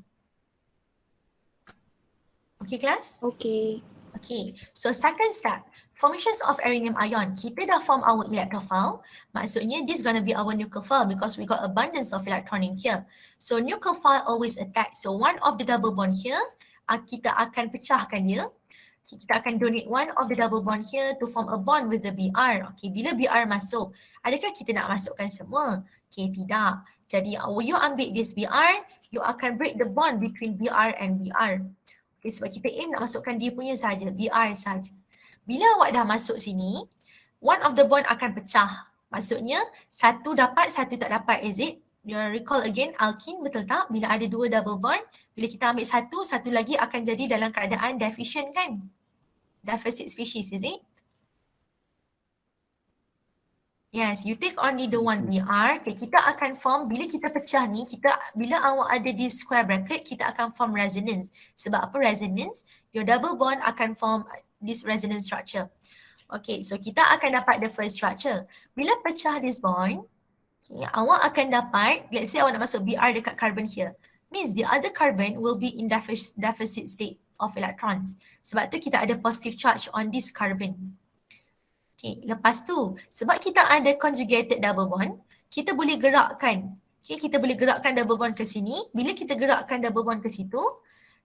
Okay kelas? Okay. Okay, so second step, formations of arenaceous ion. Kita dah form our electrophile. Maksudnya this gonna be our nucleophile because we got abundance of electron in here. So nucleophile always attack. So one of the double bond here, kita akan pecahkan dia. Kita akan donate one of the double bond here to form a bond with the BR. Okay, bila BR masuk, adakah kita nak masukkan semua? Okay, tidak. Jadi you ambil this BR, you akan break the bond between BR and BR. Okay, sebab kita aim nak masukkan dia punya saja, BR saja. Bila awak dah masuk sini, one of the bond akan pecah. Maksudnya, satu dapat, satu tak dapat, is it? You recall again, alkene betul tak? Bila ada dua double bond, bila kita ambil satu, satu lagi akan jadi dalam keadaan deficient kan? Deficit species, is it? Yes, you take only the one BR. Okay, kita akan form, bila kita pecah ni, bila awak ada di square bracket, kita akan form resonance. Sebab apa resonance? Your double bond akan form this resonance structure. Okay, so kita akan dapat the first structure. Bila pecah this bond, okay, awak akan dapat, let's say awak nak masuk BR dekat carbon here. Means the other carbon will be in deficit state of electrons. Sebab tu kita ada positive charge on this carbon. Okay, lepas tu, sebab kita ada conjugated double bond, kita boleh gerakkan. Okay, kita boleh gerakkan double bond ke sini. Bila kita gerakkan double bond ke situ,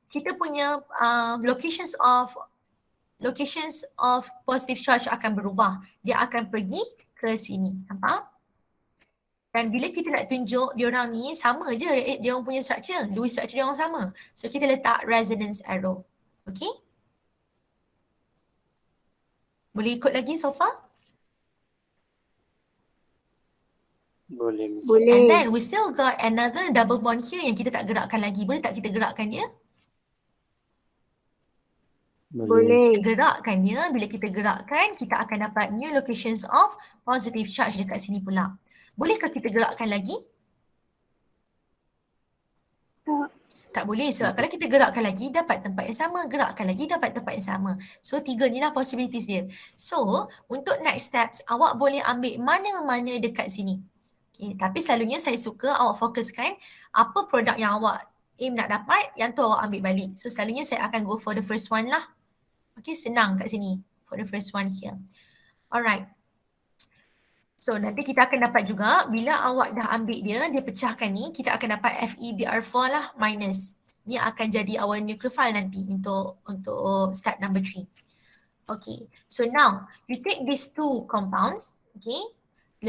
kita punya locations of positive charge akan berubah. Dia akan pergi ke sini. Nampak? Dan bila kita nak tunjuk diorang ni sama je dia orang punya structure. Lewis structure dia orang sama. So kita letak resonance arrow. Okay? Boleh ikut lagi so far? Boleh, Miss. Boleh. And then we still got another double bond here yang kita tak gerakkan lagi. Boleh tak kita gerakkan dia? Boleh. Gerakkan dia. Bila kita gerakkan, kita akan dapat new locations of positive charge dekat sini pula. Bolehkah kita gerakkan lagi? Tak. Tak boleh sebab kalau kita gerakkan lagi dapat tempat yang sama, gerakkan lagi dapat tempat yang sama. So tiga ni lah possibilities dia. So untuk next steps awak boleh ambil mana-mana dekat sini. Okay, tapi selalunya saya suka awak fokuskan apa produk yang awak aim nak dapat, yang tu awak ambil balik. So selalunya saya akan go for the first one lah. Okay, senang kat sini for the first one here. Alright. So nanti kita akan dapat juga bila awak dah ambil dia pecahkan ni, kita akan dapat FeBr4 lah minus. Ni akan jadi our nucleophile nanti untuk step number 3. Okay, so now you take these two compounds, okay.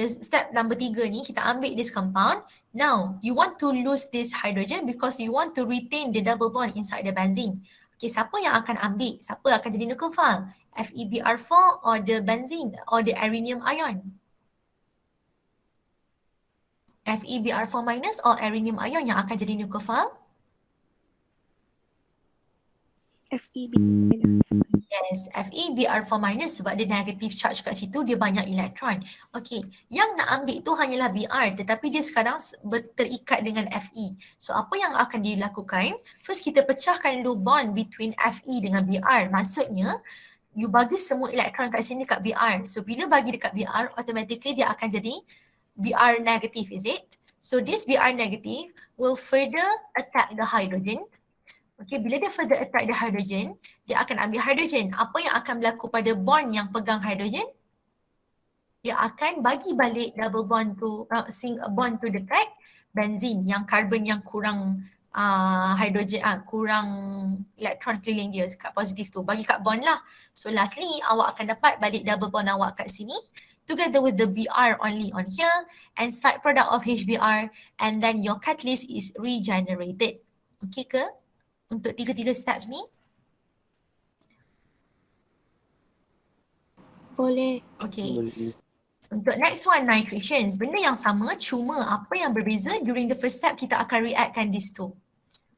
Step number 3 ni kita ambil this compound. Now you want to lose this hydrogen because you want to retain the double bond inside the benzene. Okay, siapa yang akan ambil? Siapa akan jadi nucleophile? FeBr4 or the benzene or the arenaceous ion? FeBr4 minus or arenaceous ion yang akan jadi nucleophile? FeB minus. Yes, FeBr4 minus sebab dia negative charge kat situ, dia banyak elektron. Okay, yang nak ambil tu hanyalah Br tetapi dia sekarang terikat dengan Fe. So apa yang akan dilakukan? First kita pecahkan dulu bond between Fe dengan Br. Maksudnya, you bagi semua elektron kat sini dekat Br. So bila bagi dekat Br, automatically dia akan jadi Br negative, is it? So this Br negative will further attack the hydrogen. Okay, bila dia further attack the hydrogen, dia akan ambil hydrogen. Apa yang akan berlaku pada bond yang pegang hydrogen? Dia akan bagi balik double bond to bond to dekat benzene yang carbon yang kurang hydrogen, kurang elektron keliling dia kat positif tu. Bagi kat bond lah. So lastly, awak akan dapat balik double bond awak kat sini together with the Br only on here and side product of HBr, and then your catalyst is regenerated. Okay ke? Untuk tiga-tiga steps ni? Boleh. Okay. Boleh. Untuk next one, nitrations. Benda yang sama, cuma apa yang berbeza during the first step kita akan reactkan these two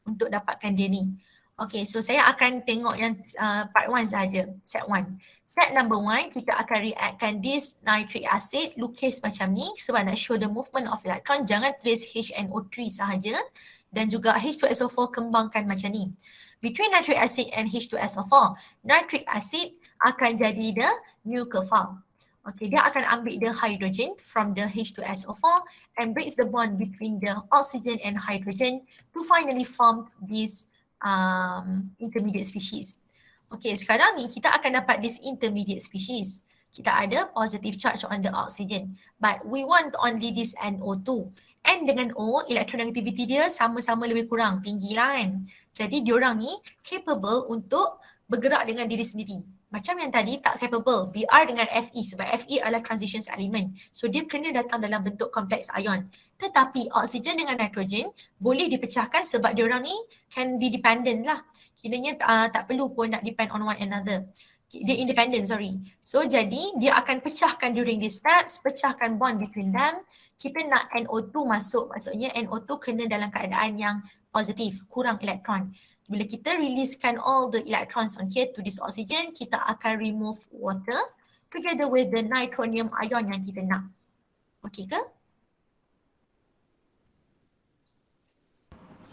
untuk dapatkan dia ni. Okay, so saya akan tengok yang part 1 sahaja, set 1. Step number 1, kita akan reactkan this nitric acid, lukis macam ni sebab nak show the movement of electron. Jangan tulis HNO3 sahaja dan juga H2SO4 kembangkan macam ni. Between nitric acid and H2SO4, nitric acid akan jadi the nucleophile. Okay, dia akan ambil the hydrogen from the H2SO4 and breaks the bond between the oxygen and hydrogen to finally form this intermediate species. Okay, sekarang ni kita akan dapat this intermediate species. Kita ada positive charge on the oxygen, but we want only this NO2. N dengan O, electronegativity dia sama-sama lebih kurang tinggi lah kan. Jadi diorang ni capable untuk bergerak dengan diri sendiri. Macam yang tadi tak capable, Br dengan Fe sebab Fe adalah transition element. So dia kena datang dalam bentuk kompleks ion. Tetapi oksigen dengan nitrogen boleh dipecahkan sebab diorang ni can be dependent lah. Kiranya tak perlu pun nak depend on one another. Dia independent, sorry. So jadi dia akan pecahkan during these steps, pecahkan bond between them. Kita nak NO2 masuk, maksudnya NO2 kena dalam keadaan yang positif, kurang elektron. Bila kita releasekan all the electrons on here to this oxygen, kita akan remove water together with the nitronium ion yang kita nak. Okay ke?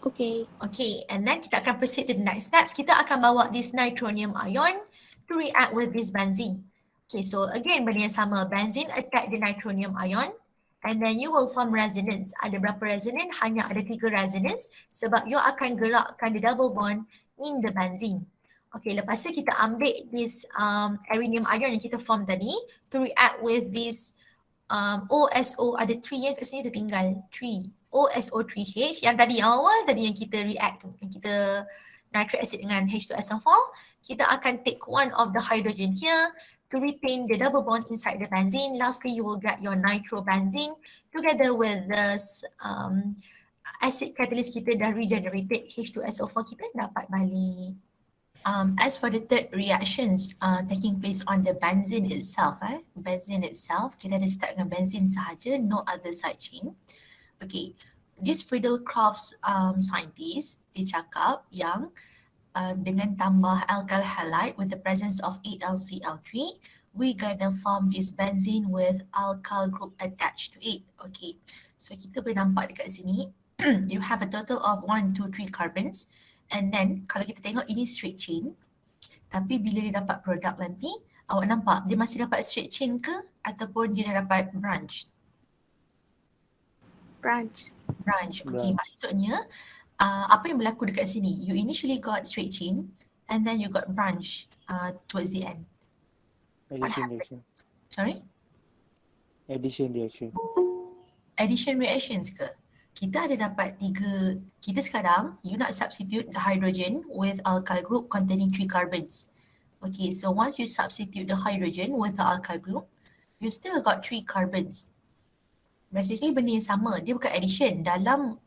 Okay. Okay, and then kita akan proceed to the next steps. Kita akan bawa this nitronium ion to react with this benzene. Okay, so again benda yang sama. Benzene attack the nitronium ion and then you will form resonance. Ada berapa resonance? Hanya ada 3 resonance sebab you akan gerakkan the double bond in the benzene. Okay, lepas tu kita ambil this arenium ion yang kita form tadi to react with this OSO, ada 3 yang kat sini tertinggal. 3. OSO3H yang tadi awal tadi yang kita react tu, yang kita nitric acid dengan H2SO4, kita akan take one of the hydrogen here to retain the double bond inside the benzene. Lastly, you will get your nitrobenzene together with the acid catalyst kita dah regenerated, H2SO4 kita dapat balik. As for the third reactions taking place on the benzene itself, benzene itself, kita ada start dengan benzene sahaja, no other side chain. Okay, this Friedel Crafts scientist, dia cakap yang dengan tambah alkyl halide with the presence of 8LCl3, we gonna form this benzene with alkyl group attached to it. Okay, so kita boleh nampak dekat sini, you have a total of 1, 2, 3 carbons. And then kalau kita tengok ini straight chain, tapi bila dia dapat produk nanti, awak nampak dia masih dapat straight chain ke ataupun dia dah dapat branch? Branch. Okay, maksudnya apa yang berlaku dekat sini? You initially got straight chain and then you got branch towards the end. Addition reaction. Sorry? Addition reaction. Addition reactions ke? Kita ada dapat 3, kita sekarang you nak substitute the hydrogen with alkyl group containing 3 carbons. Okay, so once you substitute the hydrogen with the alkyl group, you still got 3 carbons. Basically benda yang sama, dia bukan addition. Dalam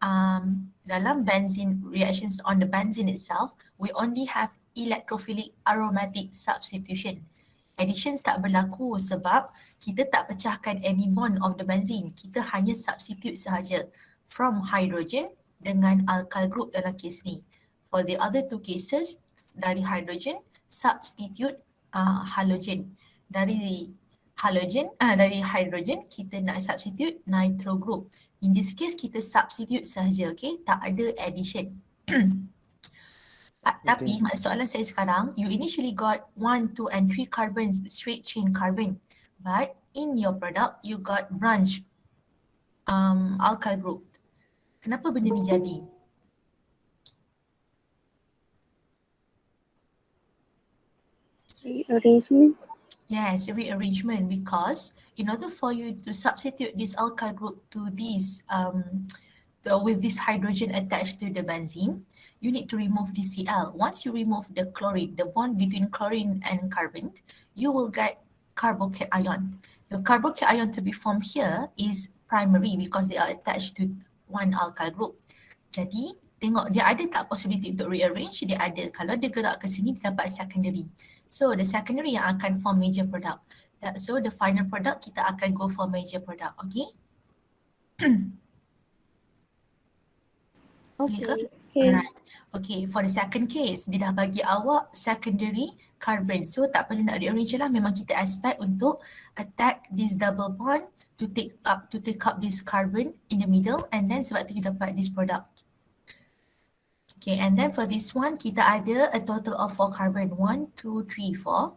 benzene reactions on the benzene itself, we only have electrophilic aromatic substitution. Additions tak berlaku sebab kita tak pecahkan any bond of the benzene. Kita hanya substitute sahaja from hydrogen dengan alkyl group dalam kes ni. For the other 2 cases, dari hydrogen substitute halogen. Dari hydrogen kita nak substitute nitro group. In this case kita substitute sahaja, okay? Tak ada addition. Tapi soalan saya sekarang, you initially got 1, 2 and 3 carbons, straight chain carbon. But in your product you got branch alkyl group. Kenapa benda ni jadi? Rearrangement. Yes, rearrangement, because in order for you to substitute this alkyl group to this with this hydrogen attached to the benzene, you need to remove the Cl. Once you remove the chlorine, the bond between chlorine and carbon, you will get carbocation. Your carbocation to be formed here is primary because they are attached to one alkyl group. Jadi tengok dia ada tak possibility untuk rearrange? Dia ada. Kalau dia gerak ke sini dia dapat secondary. So the secondary yang akan form major product. So the final product kita akan go for major product. Okay? Okay. Okay. Alright. Okay, for the second case, dia dah bagi awak secondary carbon. So tak perlu nak rearrange lah, memang kita expect untuk attack this double bond to take up this carbon in the middle, and then sebab tu you dapat this product. Okay, and then for this one, kita ada a total of 4 carbon. 1, 2, 3, 4.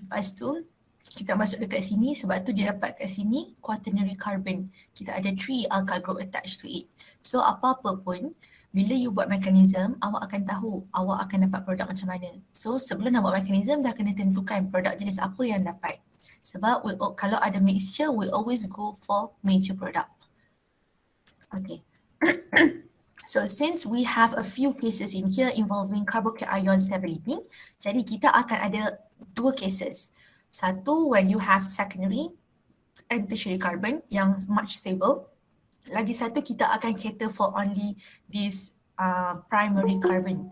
Lepas tu, kita masuk dekat sini, sebab tu dia dapat kat sini quaternary carbon. Kita ada 3 alkyl group attached to it. So apa-apa pun, bila you buat mekanism, awak akan tahu awak akan dapat produk macam mana. So sebelum nak buat mekanism, dah kena tentukan produk jenis apa yang dapat. Sebab kalau ada mixture, we always go for major product. Okay. So since we have a few cases in here involving carboxyl ion stability, jadi kita akan ada 2 cases. Satu, when you have secondary and tertiary carbon yang much stable. Lagi satu, kita akan cater for only this primary carbon.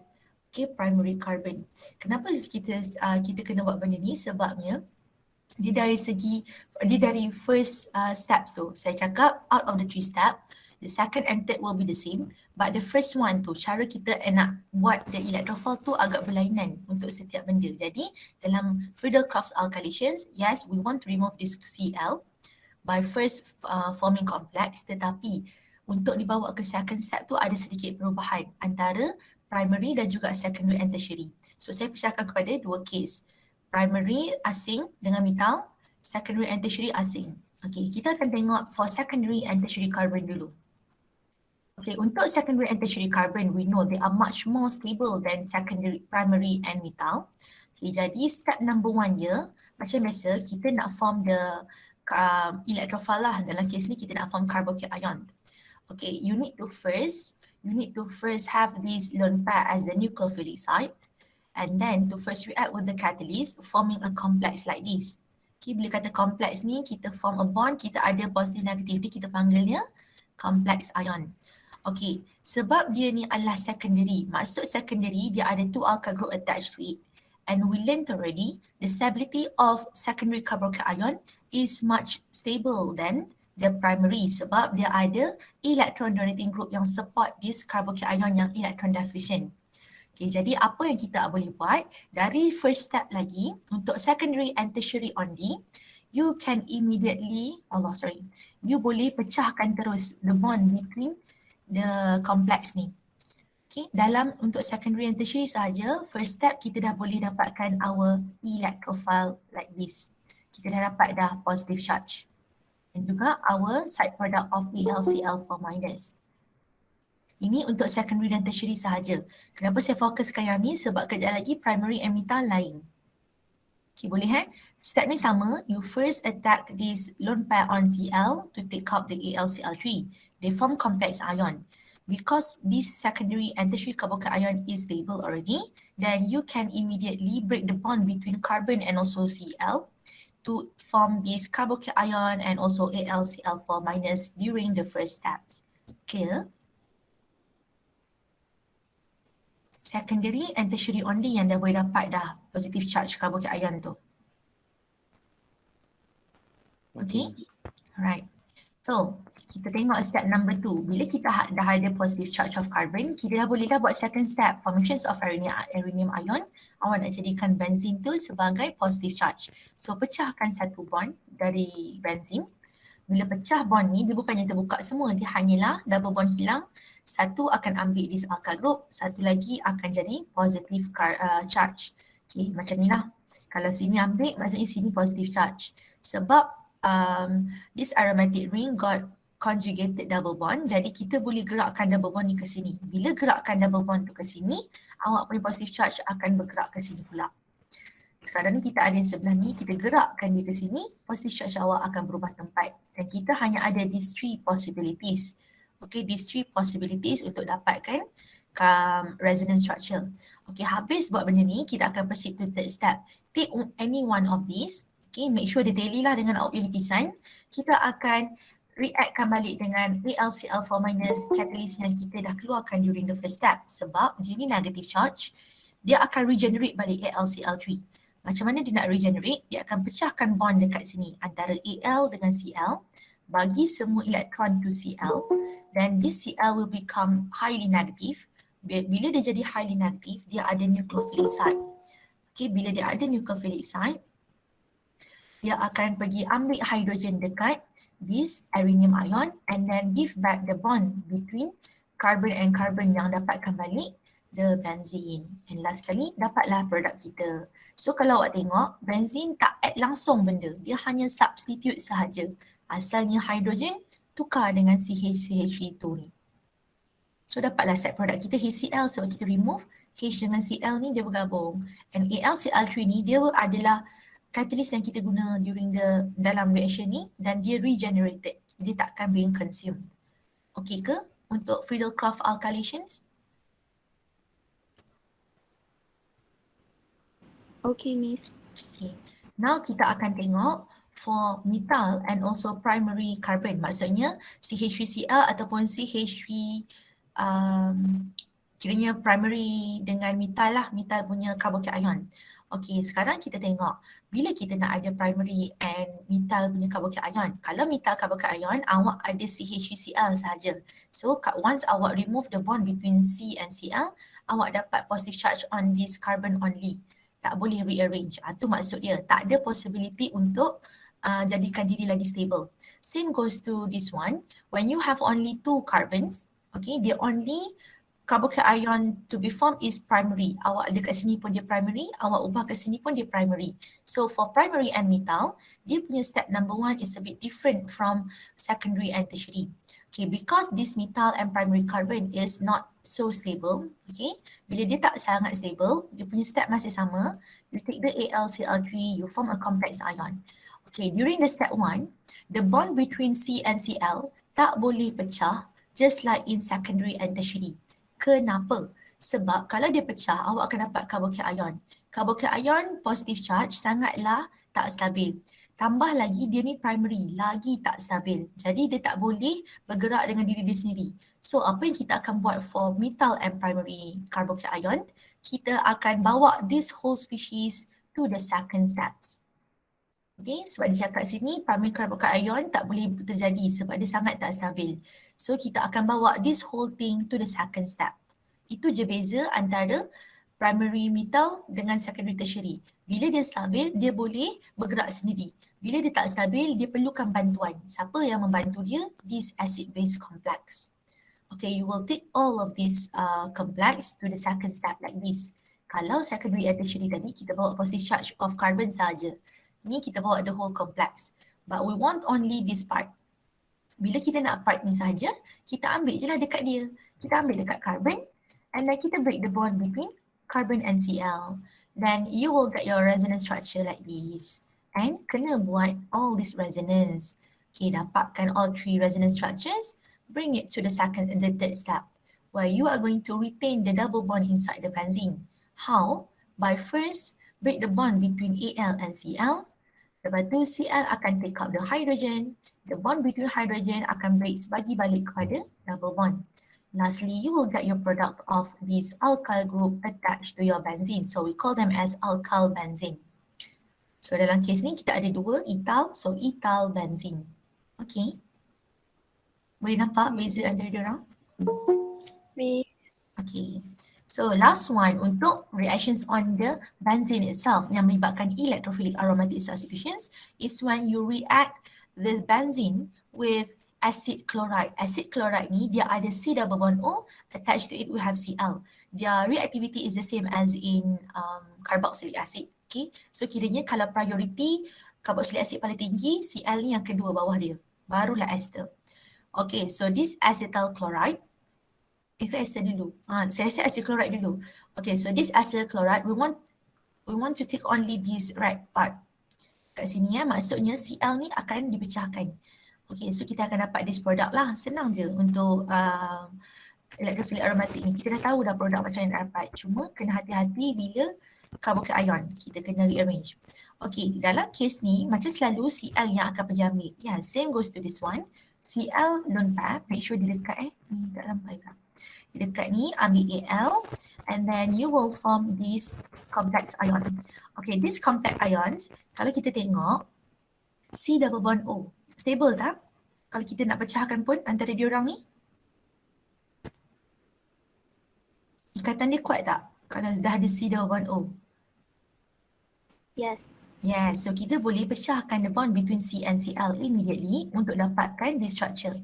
Okay, primary carbon. Kenapa kita kena buat benda ni? Sebabnya dia dari first steps tu. Saya cakap out of the 3 step, the second and third will be the same, but the first one tu, cara kita nak buat the electrophile tu agak berlainan untuk setiap benda. Jadi dalam Friedel-Crafts alkylations, yes, we want to remove this Cl by first forming complex, tetapi untuk dibawa ke second step tu ada sedikit perubahan antara primary dan juga secondary and tertiary. So saya pecahkan kepada 2 case. Primary asing dengan metal, secondary and tertiary asing. Okay, kita akan tengok for secondary and tertiary carbon dulu. Okay, untuk secondary and tertiary carbon, we know they are much more stable than secondary, primary and metal. Okay, jadi step number 1 dia, macam biasa kita nak form the electrophile lah. Dalam kes ni kita nak form carboxyl ion. Okay, you need to first have this lone pair as the nucleophilic site, and then to first react with the catalyst forming a complex like this. Okay, bila kata complex ni kita form a bond, kita ada positive negative ni, kita panggilnya complex ion. Okay, sebab dia ni adalah secondary, maksud secondary dia ada 2 alkyl group attached to it. And we learned already the stability of secondary carboxyl ion is much stable than the primary sebab dia ada electron donating group yang support this carboxyl ion yang electron deficient. Okay, jadi apa yang kita boleh buat dari first step lagi untuk secondary and tertiary only, you can immediately, you boleh pecahkan terus the bond between the complex ni. Okay, untuk secondary and tertiary sahaja, first step kita dah boleh dapatkan our electrophile like this. Kita dah dapat dah positive charge. Dan juga our side product of AlCl4-. Ini untuk secondary dan tertiary sahaja. Kenapa saya fokuskan yang ni? Sebab kejap lagi primary and metal lain. Okay, boleh Step ni sama, you first attack this lone pair on Cl to take up the AlCl3. They form complex ion. Because this secondary and tertiary carboxyl ion is stable already, then you can immediately break the bond between carbon and also Cl to form this carboxyl ion and also AlCl4- during the first steps. Clear? Secondary and tertiary only yang dah boleh dapat dah positive charge carboxyl ion tu. Okay? Alright. So, kita tengok step number 2. Bila kita dah ada positive charge of carbon, kita dah boleh buat second step, formations of aromatic ion. Awak nak jadikan benzene tu sebagai positive charge. So, pecahkan satu bond dari benzene. Bila pecah bond ni, dia bukannya terbuka semua. Dia hanyalah double bond hilang. Satu akan ambil this alkyl group, satu lagi akan jadi positive charge. Okay, macam ni lah. Kalau sini ambil, maksudnya sini positive charge. Sebab this aromatic ring got conjugated double bond, jadi kita boleh gerakkan double bond ni ke sini. Bila gerakkan double bond tu ke sini, awak punya positive charge akan bergerak ke sini pula. Sekarang ni kita ada yang sebelah ni, kita gerakkan dia ke sini, positive charge awak akan berubah tempat. Dan kita hanya ada these 3 possibilities. Okay, these 3 possibilities untuk dapatkan resonance structure. Okay, habis buat benda ni, kita akan proceed to third step. Take any one of these. Okay, make sure dia tally lah dengan awak punya lukisan. Kita akan reactkan balik dengan AlCl4- catalyst yang kita dah keluarkan during the first step. Sebab dia ni negative charge, dia akan regenerate balik AlCl3. Macam mana dia nak regenerate? Dia akan pecahkan bond dekat sini antara Al dengan Cl, bagi semua elektron to Cl, then this Cl will become highly negative. Bila dia jadi highly negative, dia ada nucleophilic site. Okay, bila dia ada nucleophilic site, dia akan pergi ambil hidrogen dekat this arenium ion and then give back the bond between carbon and carbon yang dapatkan balik the benzene. And last kali, dapatlah produk kita. So kalau awak tengok, benzene tak add langsung benda. Dia hanya substitute sahaja. Asalnya hidrogen tukar dengan CH2 ni. So dapatlah set produk kita HCl sebab kita remove H dengan Cl ni dia bergabung. And AlCl3 ni dia adalah catalyst yang kita guna during dalam reaction ni dan dia regenerated. Dia tak akan being consumed. Okay ke untuk Friedel-Crafts alkylations? Okay, Miss. Okay. Now kita akan tengok for methyl and also primary carbon. Maksudnya CH3Cl ataupun CH3 kiranya primary dengan methyl lah, methyl punya carboxyl ion. Okay, sekarang kita tengok bila kita nak ada primary and methyl punya carboxyl ion. Kalau methyl carboxyl ion, awak ada CH3Cl sahaja. So once awak remove the bond between C and Cl, awak dapat positive charge on this carbon only. Tak boleh rearrange. Itu maksud dia. Tak ada possibility untuk jadikan diri lagi stable. Same goes to this one. When you have only 2 carbons, okay, the only carboxyl ion to be formed is primary. Awak ada kat sini pun dia primary, awak ubah ke sini pun dia primary. So for primary and methyl, dia punya step number 1 is a bit different from secondary and tertiary. Okay, because this methyl and primary carbon is not so stable, okay, bila dia tak sangat stable, dia punya step masih sama. You take the AlCl3, you form a complex ion. Okay, during the step 1, the bond between C and Cl tak boleh pecah just like in secondary and tertiary. Kenapa? Sebab kalau dia pecah, awak akan dapat carboxyl ion. Carboxyl ion positive charge sangatlah tak stabil. Tambah lagi dia ni primary, lagi tak stabil. Jadi dia tak boleh bergerak dengan diri dia sendiri. So apa yang kita akan buat for methyl and primary carboxyl ion, kita akan bawa this whole species to the second steps. Okay, sebab dia cakap sini primary carboxyl ion tak boleh terjadi sebab dia sangat tak stabil. So kita akan bawa this whole thing to the second step. Itu je beza antara primary methyl dengan secondary tertiary. Bila dia stabil, dia boleh bergerak sendiri. Bila dia tak stabil, dia perlukan bantuan. Siapa yang membantu dia? This acid-base complex. Okay, you will take all of this complex to the second step like this. Kalau secondary and tertiary tadi, kita bawa positive charge of carbon saja. Ni kita bawa the whole complex. But we want only this part. Bila kita nak part ni saja, kita ambil je lah dekat dia. Kita ambil dekat carbon and then kita break the bond between carbon and Cl. Then you will get your resonance structure like this. And kena buat all this resonance. Okay, dapatkan all 3 resonance structures, bring it to the second and the third step where you are going to retain the double bond inside the benzene. How? By first break the bond between Al and Cl. Lepas tu Cl akan take out the hydrogen. The bond between hydrogen akan break bagi balik kepada double bond. Lastly, you will get your product of this alkyl group attached to your benzene. So we call them as alkyl benzene. So dalam kes ni kita ada 2 ethyl, so ethyl benzene. Okay. Boleh nampak beza antara diorang? Miss. Okay. So last one untuk reactions on the benzene itself yang melibatkan electrophilic aromatic substitutions is when you react the benzene with acid chloride. Acid chloride ni dia ada C double bond O, attached to it we have Cl. Their reactivity is the same as in carboxylic acid. Okay, so kiranya kalau priority carboxylic acid paling tinggi, Cl ni yang kedua bawah dia, barulah ester. Okay, so this acetyl chloride, ester dulu. Saya rasa acid chloride dulu. Okay, so this acetyl chloride we want to take only this red part. Kat sini ya, maksudnya Cl ni akan dipecahkan. Okay, so kita akan dapat this product lah. Senang je untuk electrophilic aromatic ni. Kita dah tahu dah produk macam mana dapat. Cuma kena hati-hati bila carboxyl ion. Kita kena rearrange. Okay, dalam kes ni macam selalu Cl yang akan pergi ambil. Yeah, same goes to this one. Cl lone pair, make sure dia dekat ni tak sampai kan. Dia dekat ni, ambil Al and then you will form this complex ion. Okay, this complex ions, kalau kita tengok C double bond O. Stable tak? Kalau kita nak pecahkan pun antara diorang ni. Ikatan dia kuat tak? Kalau dah ada C double bond O. Yes. Yes, so kita boleh pecahkan the bond between C and Cl immediately untuk dapatkan this structure.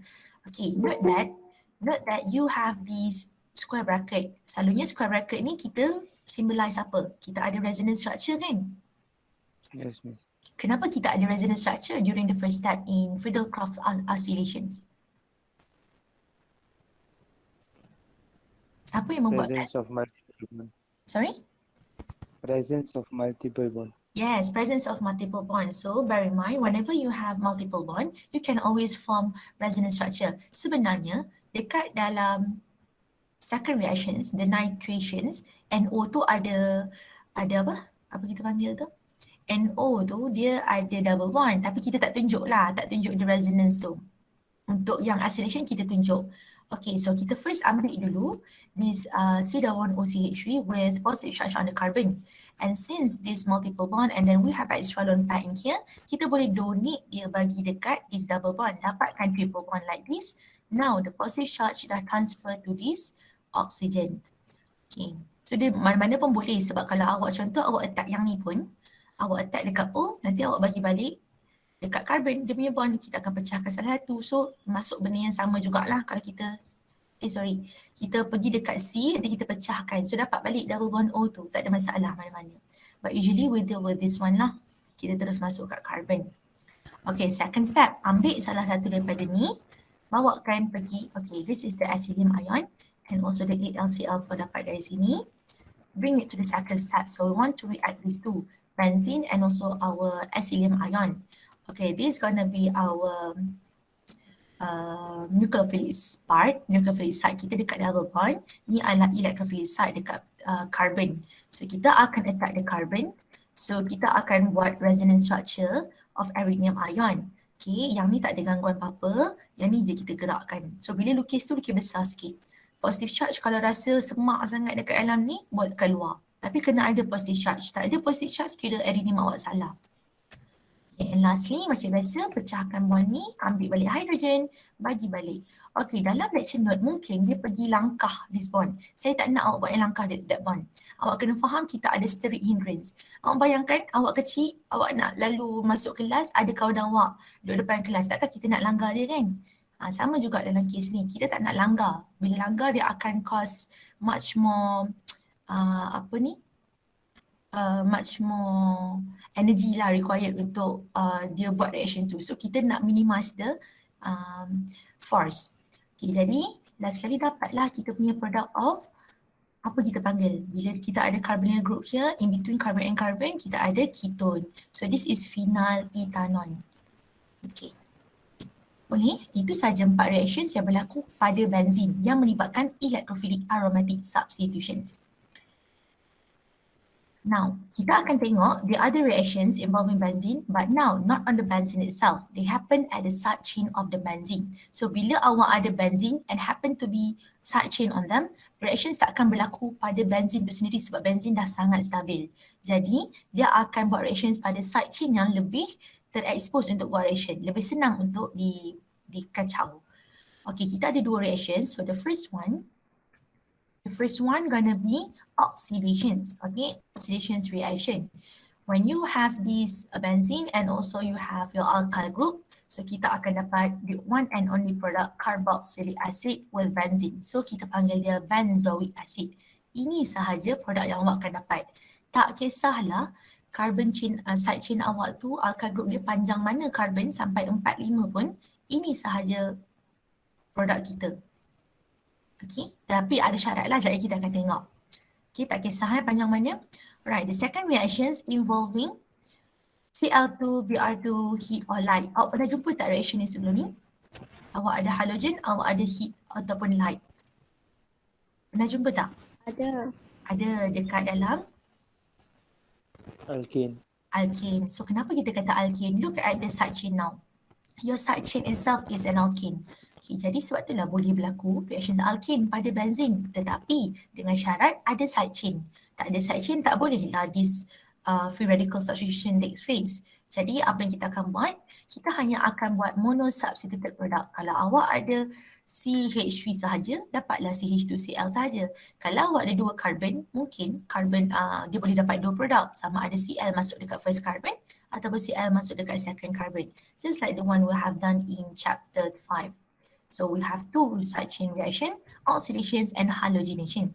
Okay, note that you have this square bracket. Selalunya square bracket ni kita symbolize apa? Kita ada resonance structure kan? Yes, miss. Kenapa kita ada resonance structure during the first step in Friedel-Crafts oscillations? Apa yang membuatkan? Presence of multiple bond. Sorry? Presence of multiple bond. Yes, presence of multiple bonds. So bear in mind, whenever you have multiple bond, you can always form resonance structure. Sebenarnya, dekat dalam second reactions, the nitrations, NO tu ada apa? Apa kita panggil tu? NO tu dia ada double bond, tapi kita tak tunjuk the resonance tu. Untuk yang acylation kita tunjuk. Okay, so kita first ambil dulu this C-double-bond-OCH3 with positive charge on the carbon. And since this multiple bond and then we have extra lone pair in here, kita boleh donate dia bagi dekat this double bond. Dapatkan triple bond like this. Now the positive charge dah transfer to this oxygen. Okay, so dia mana-mana pun boleh sebab kalau awak contoh awak attack yang ni pun, awak attack dekat O, nanti awak bagi balik dekat carbon, dia punya bond kita akan pecahkan salah satu. So masuk benda yang sama jugalah kalau kita kita pergi dekat C, nanti kita pecahkan. So dapat balik double bond O tu, tak ada masalah mana-mana. But usually we deal with this one lah. Kita terus masuk kat carbon. Okay, second step, ambil salah satu daripada ni, bawakan pergi, okay, this is the acylium ion and also the 8LCl4 dapat dari sini. Bring it to the second step. So we want to react these two, benzene and also our acylium ion. Okay, this is gonna be our nucleophilic part, nucleophilic site kita dekat double bond. Ni adalah electrophilic site dekat carbon. So kita akan attack the carbon. So kita akan buat resonance structure of iridium ion. Okay, yang ni tak ada gangguan apa-apa. Yang ni je kita gerakkan. So bila lukis tu lukis besar sikit. Positive charge kalau rasa semak sangat dekat dalam ni, boleh keluar. Tapi kena ada positive charge. Tak ada positive charge, kira iridium awak salah. Okay, and lastly, macam biasa, pecahkan bond ni, ambil balik hydrogen, bagi balik. Okay, dalam lecture note, mungkin dia pergi langkah this bond. Saya tak nak awak buat yang langkah that bond. Awak kena faham kita ada steric hindrance. Awak bayangkan, awak kecil, awak nak lalu masuk kelas, ada kawan awak duduk depan kelas. Takkan kita nak langgar dia kan? Sama juga dalam kes ni, kita tak nak langgar. Bila langgar, dia akan cause much more, much more energy lah required untuk dia buat reaction tu. So kita nak minimize the force. Okay, jadi last sekali dapatlah kita punya product of apa kita panggil. Bila kita ada carbonyl group here, in between carbon and carbon, kita ada ketone. So this is phenyl ethanol. Okay. Boleh? Itu sahaja 4 reactions yang berlaku pada benzene yang melibatkan electrophilic aromatic substitutions. Now, kita akan tengok the other reactions involving benzene, but now not on the benzene itself. They happen at the side chain of the benzene. So, bila awak ada benzene and happen to be side chain on them, reactions tak akan berlaku pada benzene itu sendiri sebab benzene dah sangat stabil. Jadi, dia akan buat reactions pada side chain yang lebih terekspos untuk buat reaction. Lebih senang untuk dikacau. Okay, kita ada 2 reactions. So, the first one gonna be oxidations, okay? Oxidations reaction. When you have this benzene and also you have your alkyl group, so kita akan dapat the one and only product carboxylic acid with benzene. So kita panggil dia benzoic acid. Ini sahaja produk yang awak akan dapat. Tak kisahlah carbon chain, side chain awak tu alkyl group dia panjang mana carbon sampai 4-5 pun, ini sahaja produk kita. Okay, tapi ada syarat lah, jadi kita akan tengok. Okay, tak kisah panjang mana. Right, the second reactions involving Cl2, Br2, heat or light. Awak pernah jumpa tak reaction ni sebelum ni? Awak ada halogen, awak ada heat ataupun light. Pernah jumpa tak? Ada. Ada dekat dalam Alkane. alkane. So kenapa kita kata alkane? Look at the side chain now. Your side chain itself is an alkane. Okay, jadi sebab itulah boleh berlaku reactions alkane pada benzene, tetapi dengan syarat ada side chain. Tak ada side chain tak boleh lah this free radical substitution takes place. Jadi apa yang kita akan buat? Kita hanya akan buat monosubstituted product. Kalau awak ada CH3 sahaja, dapatlah CH2Cl sahaja. Kalau awak ada dua carbon, mungkin carbon dia boleh dapat dua produk. Sama ada Cl masuk dekat first carbon ataupun Cl masuk dekat second carbon. Just like the one we have done in chapter 5. So we have two side chain reaction, oxidations and halogenation.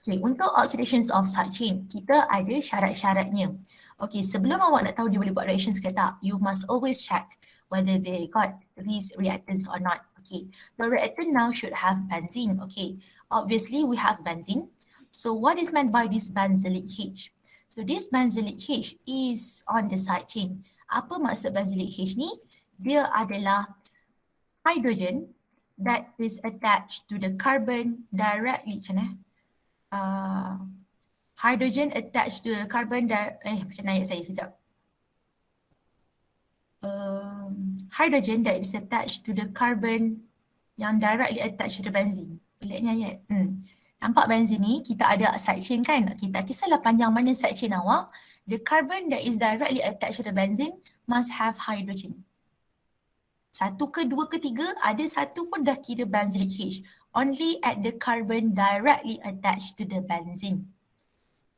Okay, untuk oxidations of side chain, kita ada syarat-syaratnya. Okay, sebelum awak nak tahu dia boleh buat reactions ke tak, you must always check whether they got these reactants or not. Okay, the reactant now should have benzene. Okay, obviously we have benzene. So what is meant by this benzylic H? So this benzylic H is on the side chain. Apa maksud benzylic H ni? Dia adalah hydrogen that is attached to the carbon directly. Macam mana? Hydrogen attached to the carbon macam ayat saya sekejap. Hydrogen that is attached to the carbon yang directly attached to the benzene. Peliknya ayat. Nampak benzene ni kita ada side chain kan? Kita kisahlah panjang mana side chain awak. The carbon that is directly attached to the benzene must have hydrogen. Satu ke dua ke tiga, ada satu pun dah kira benzylic H. Only at the carbon directly attached to the benzene.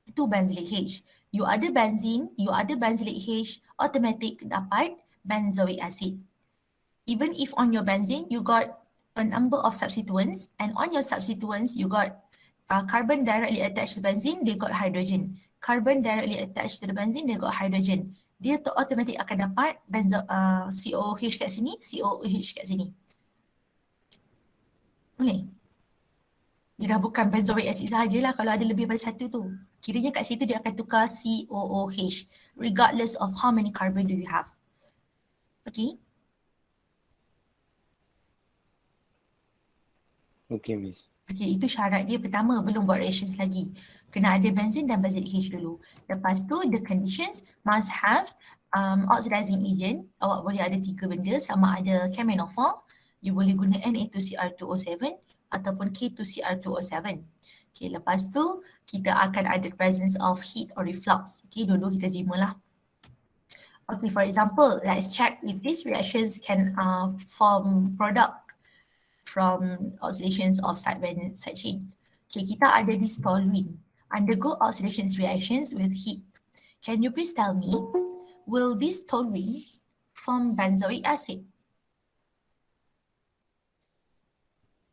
Itu benzylic H. You ada benzene, you ada benzylic H, automatic dapat benzoic acid. Even if on your benzene you got a number of substituents, and on your substituents you got carbon directly attached to benzene, they got hydrogen. Carbon directly attached to the benzene, they got hydrogen. Dia automatic akan dapat COOH kat sini, COOH kat sini. Boleh? Dia dah bukan benzoic acid sahajalah kalau ada lebih daripada satu tu. Kiranya kat situ dia akan tukar COOH regardless of how many carbon do you have. Okay? Okay, Miss. Okay, itu syarat dia pertama, belum buat reactions lagi. Kena ada benzene dan benzylic H dulu. Lepas tu, the conditions must have oxidizing agent. Awak boleh ada tiga benda, sama ada K-menophor, you boleh guna Na2Cr2O7 ataupun K2Cr2O7. Okay, lepas tu, kita akan ada presence of heat or reflux. Okay, dua-dua kita terima lah. Okay, for example, let's check if these reactions can form product from oxidations of side chain. Okay, kita ada this toluene undergo oxidations reactions with heat. Can you please tell me, will this toluene form benzoic acid?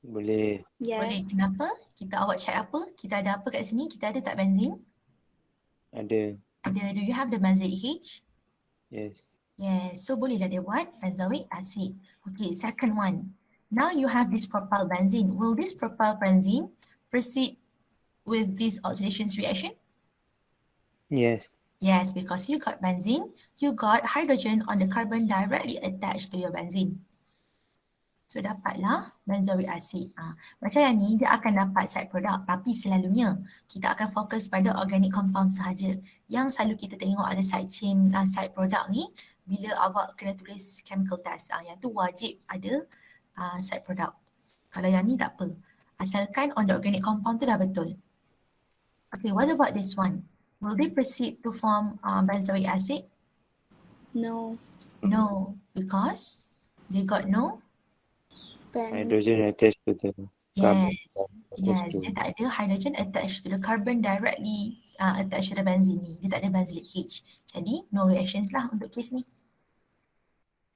Boleh. Boleh. Yes. Kenapa? Awak check apa? Kita ada apa kat sini? Kita ada tak benzene? Ada. Ada. Do you have the benzoic H? Yes. Yes. So bolehlah dia buat benzoic acid. Okay, second one. Now you have this propyl benzene. Will this propyl benzene proceed with this oxidations reaction? Yes. Yes, because you got benzene, you got hydrogen on the carbon directly attached to your benzene. So dapatlah benzoic acid. Macam yang ni dia akan dapat side product, tapi selalunya kita akan fokus pada organic compound sahaja. Yang selalu kita tengok ada side chain, side product ni bila awak kena tulis chemical test. Yang tu wajib ada side product. Kalau yang ni tak apa. Asalkan on the organic compound tu dah betul. Okay, what about this one? Will they proceed to form benzoic acid? No. No, because they got no. Hydrogen attached to the carbon. Yes, dia tak ada hydrogen attached to the carbon directly attached to the benzene ni. Dia tak ada benzylic H. Jadi, no reactions lah untuk case ni.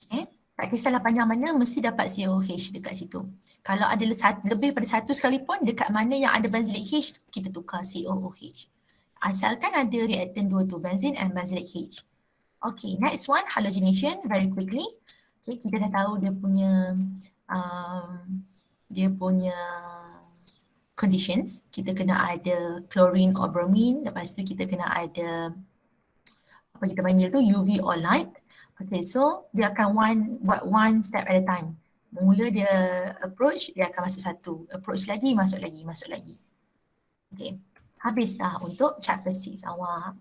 Okay. Tak kisahlah panjang mana, mesti dapat COOH dekat situ. Kalau ada lebih pada satu sekalipun, dekat mana yang ada benzylic H, kita tukar COOH. Asalkan ada reactant dua tu, benzene and benzylic H. Okay, next one, halogenation, very quickly. Okay, kita dah tahu dia punya conditions. Kita kena ada chlorine or bromine, lepas tu kita kena ada apa kita panggil tu, UV or light. Okay, so dia akan buat one step at a time. Mula dia approach, dia akan masuk satu. Approach lagi, masuk lagi, masuk lagi. Okay, habis dah untuk chapter 6 awak.